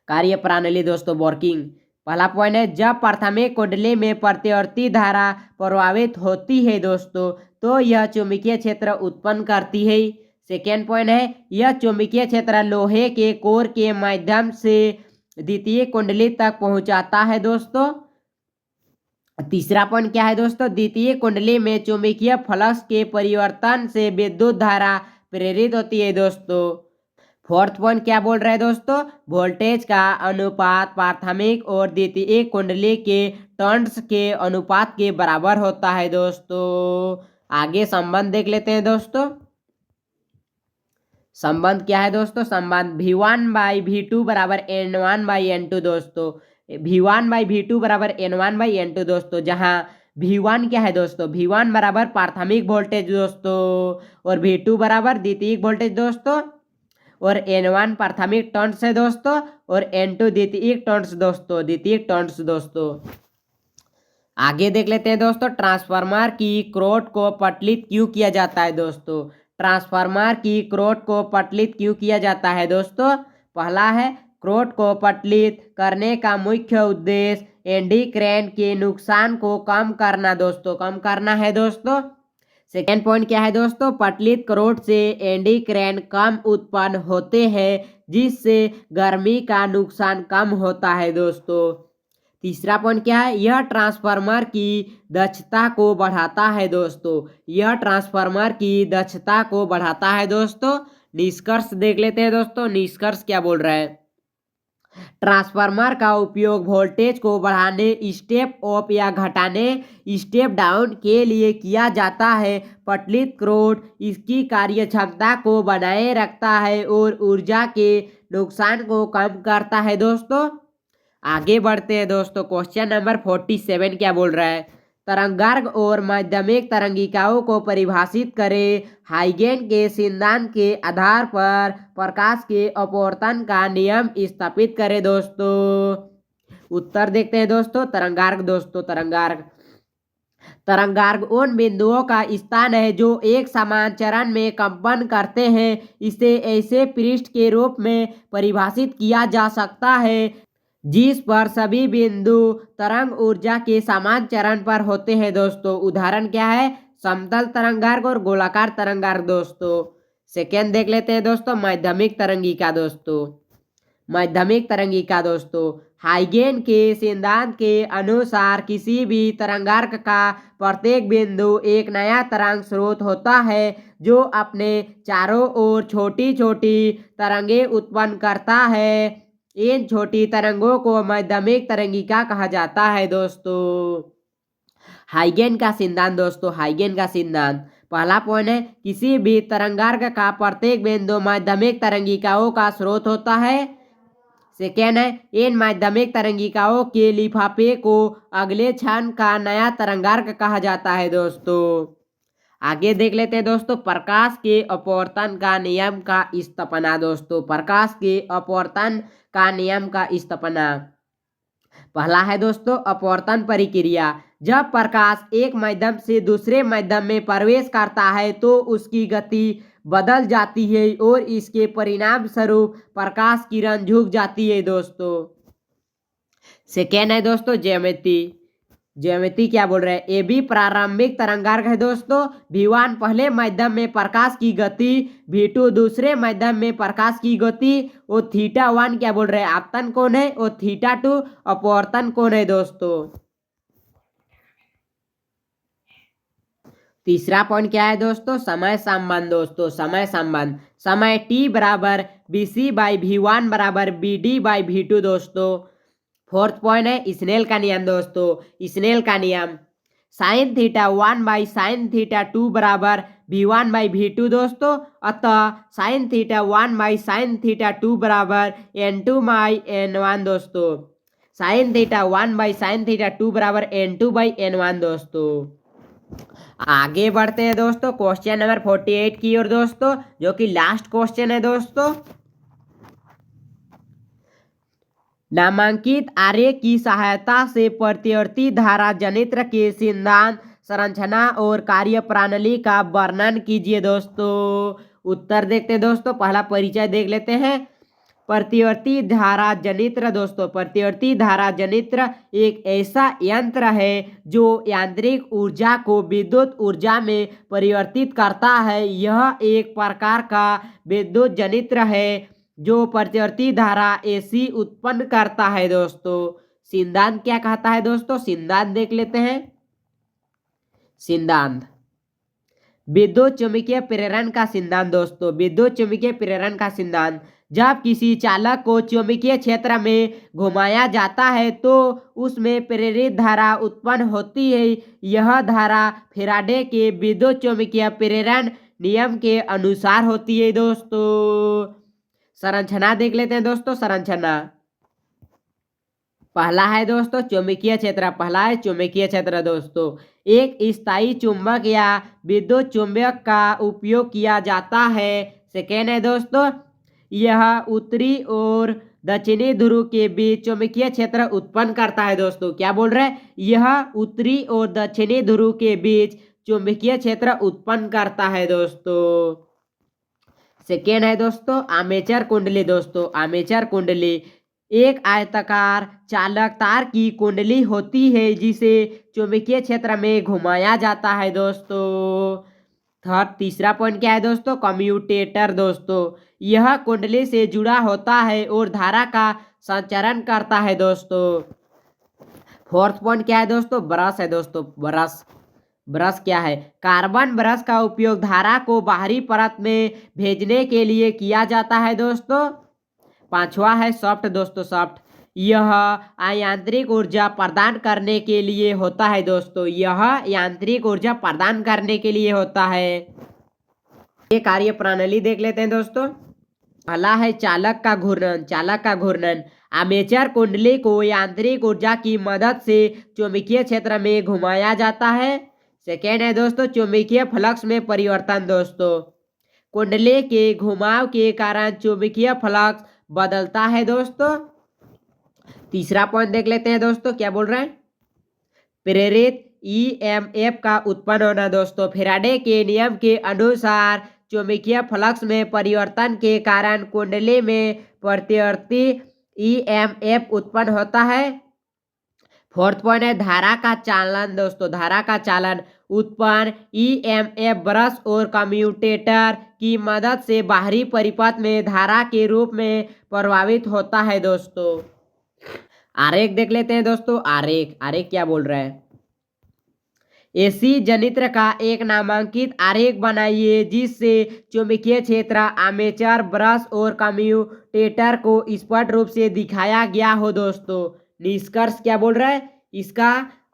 कार्य प्रणाली दोस्तों वर्किंग, पहला पॉइंट है जब प्राथमिक कुंडली में प्रतिवर्ती धारा प्रभावित होती है दोस्तों तो यह चुंबकीय क्षेत्र उत्पन्न करती है। सेकेंड पॉइंट है यह चुंबकीय क्षेत्र लोहे के कोर के माध्यम से द्वितीय कुंडली तक पहुंचाता है दोस्तों। तीसरा पॉइंट क्या है दोस्तों, द्वितीय कुंडली में चुंबकीय फ्लक्स के परिवर्तन से विद्युत धारा प्रेरित होती है दोस्तों। फोर्थ पॉइंट क्या बोल रहे हैं दोस्तों, वोल्टेज का अनुपात प्राथमिक और द्वितीय कुंडली के टर्न्स के अनुपात के बराबर होता है दोस्तों। आगे संबंध देख लेते हैं दोस्तों। संबंध क्या है दोस्तों, संबंध V1/V2 बराबर N1/N2 दोस्तों। V1/V2 बराबर N1/N2 दोस्तों, जहां V1 क्या है दोस्तों, V1 बराबर प्राथमिक वोल्टेज दोस्तों और V2 बराबर द्वितीय वोल्टेज दोस्तों, और N1 प्राथमिक टर्न्स है दोस्तों और N2 द्वितीय टर्न्स दोस्तों, द्वितीय टर्न्स दोस्तों। आगे देख लेते हैं दोस्तों, ट्रांसफार्मर की क्रोट को पटलित क्यों किया जाता है दोस्तों। ट्रांसफार्मर की क्रोट को पटलित क्यों किया जाता है दोस्तों। पहला है क्रोट को पटलित करने का मुख्य उद्देश्य एडी करंट के नुकसान को कम करना दोस्तों, कम करना है दोस्तों। सेकेंड पॉइंट क्या है दोस्तों, पटलित क्रोट से एडी करंट कम उत्पन्न होते हैं जिससे गर्मी का नुकसान कम होता है दोस्तों। तीसरा पॉइंट क्या है, यह ट्रांसफार्मर की दक्षता को बढ़ाता है दोस्तों, यह ट्रांसफार्मर की दक्षता को बढ़ाता है दोस्तों। निष्कर्ष देख लेते हैं दोस्तों, निष्कर्ष क्या बोल रहा है, ट्रांसफार्मर का उपयोग वोल्टेज को बढ़ाने, स्टेप अप या घटाने, स्टेप डाउन के लिए किया जाता है। पटलित क्रोट इसकी कार्य क्षमता को बनाए रखता है और ऊर्जा के नुकसान को कम करता है दोस्तों। आगे बढ़ते हैं दोस्तों, क्वेश्चन नंबर 47 क्या बोल रहा है, तरंगार्ग और माध्यमिक तरंगिकाओं को परिभाषित करें। हाइगेन के सिद्धांत के आधार पर प्रकाश के अपवर्तन का नियम स्थापित करें दोस्तों। उत्तर देखते हैं दोस्तों, तरंगार्ग दोस्तों, तरंगार्ग तरंगार्ग उन बिंदुओं का स्थान है जो एक समान चरण में कंपन करते हैं। इसे ऐसे पृष्ठ के रूप में परिभाषित किया जा सकता है जिस पर सभी बिंदु तरंग ऊर्जा के समान चरण पर होते हैं दोस्तों। उदाहरण क्या है, समतल तरंगार्ग और गोलाकार तरंगार्ग दोस्तों। सेकेंड देख लेते हैं दोस्तों, माध्यमिक तरंगिका दोस्तों, माध्यमिक तरंगिका दोस्तों। हाइगेन के सिद्धांत के अनुसार किसी भी तरंगार्ग का प्रत्येक बिंदु एक नया तरंग स्रोत होता है जो अपने चारों ओर छोटी छोटी तरंगें उत्पन्न करता है। इन छोटी तरंगों को माध्यमिक तरंगिका कहा जाता है दोस्तों। हाइगेन का सिद्धांत दोस्तों, हाइगेन का सिद्धांत, पहला पॉइंट है किसी भी तरंगार्ग का प्रत्येक बिंदु माध्यमिक तरंगिकाओं का स्रोत होता है। सेकेंड है इन माध्यमिक तरंगिकाओं के लिफाफे को अगले क्षण का नया तरंगार्ग कहा जाता है दोस्तों। आगे देख लेते हैं दोस्तों, प्रकाश के अपवर्तन का नियम का स्थापना दोस्तों, प्रकाश के अपवर्तन का नियम का स्थापना। पहला है दोस्तों अपवर्तन परिक्रिया, जब प्रकाश एक माध्यम से दूसरे माध्यम में प्रवेश करता है तो उसकी गति बदल जाती है और इसके परिणाम स्वरूप प्रकाश किरण झुक जाती है दोस्तों। सेकेंड है दोस्तों ज्यामिति, ज्यामिति क्या बोल रहे हैं, ए बी प्रारंभिक तरंगार्ग है दोस्तों। V1 पहले माध्यम में प्रकाश की गति, V2 दूसरे माध्यम में प्रकाश की गति और θ1 क्या बोल रहे हैं, आपतन कोण है और θ2 अपवर्तन कोण है दोस्तों। तीसरा पॉइंट क्या है दोस्तों, समय संबंध दोस्तों, समय संबंध, समय t बराबर BC/V1 बराबर BD/V2 दोस्तों। फोर्थ पॉइंट है स्नेल का नियम दोस्तों, स्नेल का नियम, साइन θ1/साइन θ2 बराबर V1/V2 दोस्तों। अतः साइन θ1/साइन θ2 बराबर N2/N1 दोस्तों, साइन θ1/साइन θ2 बराबर N2/N1 दोस्तों। आगे बढ़ते हैं दोस्तों क्वेश्चन नंबर 48 की ओर दोस्तों, जो कि लास्ट क्वेश्चन है दोस्तों। नामांकित आरेख की सहायता से प्रतिवर्ती धारा जनित्र के सिद्धांत, संरचना और कार्य प्रणाली का वर्णन कीजिए दोस्तों। उत्तर देखते हैं दोस्तों, पहला परिचय देख लेते हैं। प्रतिवर्ती धारा जनित्र दोस्तों, प्रतिवर्ती धारा जनित्र एक ऐसा यंत्र है जो यांत्रिक ऊर्जा को विद्युत ऊर्जा में परिवर्तित करता है। यह एक प्रकार का विद्युत जनित्र है जो प्रतिवर्ती धारा एसी उत्पन्न करता है दोस्तों। सिद्धांत क्या कहता है दोस्तों, सिद्धांत देख लेते हैं। सिद्धांत विद्युत चुम्बकीय प्रेरण का सिद्धांत दोस्तों, विद्युत चुम्बकीय प्रेरण का सिद्धांत, जब किसी चालक को चुंबकीय क्षेत्र में घुमाया जाता है तो उसमें प्रेरित धारा उत्पन्न होती है। यह धारा फैराडे के विद्युत चुम्बकीय प्रेरण नियम के अनुसार होती है दोस्तों। संरचना देख लेते हैं दोस्तों। संरचना पहला है दोस्तों चुंबकीय क्षेत्र, पहला है चुंबकीय क्षेत्र दोस्तों। एक स्थायी चुंबक या विद्युत चुंबक का उपयोग किया जाता है। सेकेंड है दोस्तों, यह उत्तरी और दक्षिणी ध्रुव के बीच चुंबकीय क्षेत्र उत्पन्न करता है दोस्तों। क्या बोल रहे हैं, यह उत्तरी और दक्षिणी ध्रुव के बीच चुंबकीय क्षेत्र उत्पन्न करता है दोस्तों। सेकेंड है दोस्तों आर्मेचर कुंडली दोस्तों, आर्मेचर कुंडली एक आयताकार चालक तार की कुंडली होती है जिसे चुंबकीय क्षेत्र में घुमाया जाता है दोस्तों। तीसरा पॉइंट क्या है दोस्तों, कम्यूटेटर दोस्तों, यह कुंडली से जुड़ा होता है और धारा का संचारण करता है दोस्तों। फोर्थ पॉइंट क्या है दोस्तों, ब्रश है दोस्तों, ब्रश। ब्रश क्या है, कार्बन ब्रश का उपयोग धारा को बाहरी परत में भेजने के लिए किया जाता है दोस्तों। पांचवा है सॉफ्ट दोस्तों, सॉफ्ट, यह यांत्रिक ऊर्जा प्रदान करने के लिए होता है दोस्तों। यह यांत्रिक ऊर्जा प्रदान करने के लिए होता है। ये कार्य प्रणाली देख लेते हैं दोस्तों। पहला है चालक का घूर्णन, चालक का घूर्णन, आर्मेचर कुंडली को यांत्रिक ऊर्जा की मदद से चुंबकीय क्षेत्र में घुमाया जाता है। सेकेंड है दोस्तों चुंबकीय फ्लक्स में परिवर्तन दोस्तों, कुंडली के घुमाव के कारण चुंबकीय फ्लक्स बदलता है दोस्तों। तीसरा पॉइंट देख लेते हैं दोस्तों, क्या बोल रहे हैं, प्रेरित ईएमएफ का उत्पन्न होना दोस्तों। फैराडे के नियम के अनुसार चुंबकीय फ्लक्स में परिवर्तन के कारण कुंडली में प्रतिवर्ती ईएमएफ उत्पन्न होता है। फोर्थ पॉइंट है धारा का चालन दोस्तों, धारा का चालन, उत्पन्न ईएमएफ ब्रश और कम्यूटेटर की मदद से बाहरी परिपथ में धारा के रूप में प्रभावित होता है दोस्तों। आरेख देख लेते हैं दोस्तों। आरेख, आरेख क्या बोल रहा है, एसी जनित्र का एक नामांकित आरेख बनाइए जिससे चुंबकीय क्षेत्र, आर्मेचर, ब्रश और कम्यूटेटर को स्पष्ट रूप से दिखाया गया हो दोस्तों। निष्कर्ष क्या बोल रहा है, इसका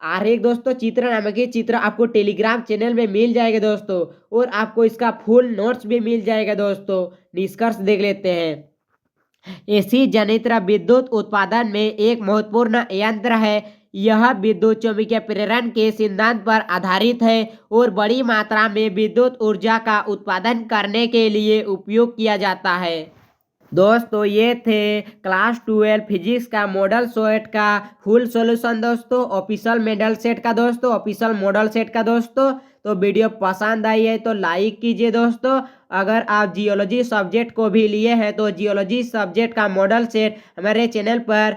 आरेख दोस्तों, चित्र नामांकित चित्र आपको टेलीग्राम चैनल में मिल जाएगा दोस्तों और आपको इसका फुल नोट्स भी मिल जाएगा दोस्तों। निष्कर्ष देख लेते हैं। एसी जनित्र विद्युत उत्पादन में एक महत्वपूर्ण यंत्र है। यह विद्युत चुम्बकीय प्रेरण के सिद्धांत पर आधारित है और बड़ी मात्रा में विद्युत ऊर्जा का उत्पादन करने के लिए उपयोग किया जाता है। दोस्तों ये थे क्लास 12 फिजिक्स का मॉडल सेट का फुल सॉल्यूशन दोस्तों, ऑफिशियल मॉडल सेट का दोस्तों, ऑफिशियल मॉडल सेट का दोस्तों। तो वीडियो पसंद आई है तो लाइक कीजिए दोस्तों। अगर आप जियोलॉजी सब्जेक्ट को भी लिए हैं तो जियोलॉजी सब्जेक्ट का मॉडल सेट हमारे चैनल पर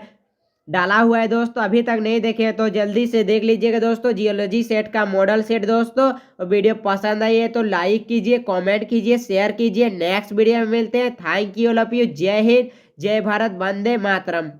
डाला हुआ है दोस्तों, अभी तक नहीं देखे तो जल्दी से देख लीजिएगा दोस्तों, जियोलॉजी सेट का मॉडल सेट दोस्तों। और वीडियो पसंद आई है तो लाइक कीजिए, कमेंट कीजिए, शेयर कीजिए। नेक्स्ट वीडियो में मिलते हैं। Thank you all of you. जय हिंद, जय भारत, वंदे मातरम।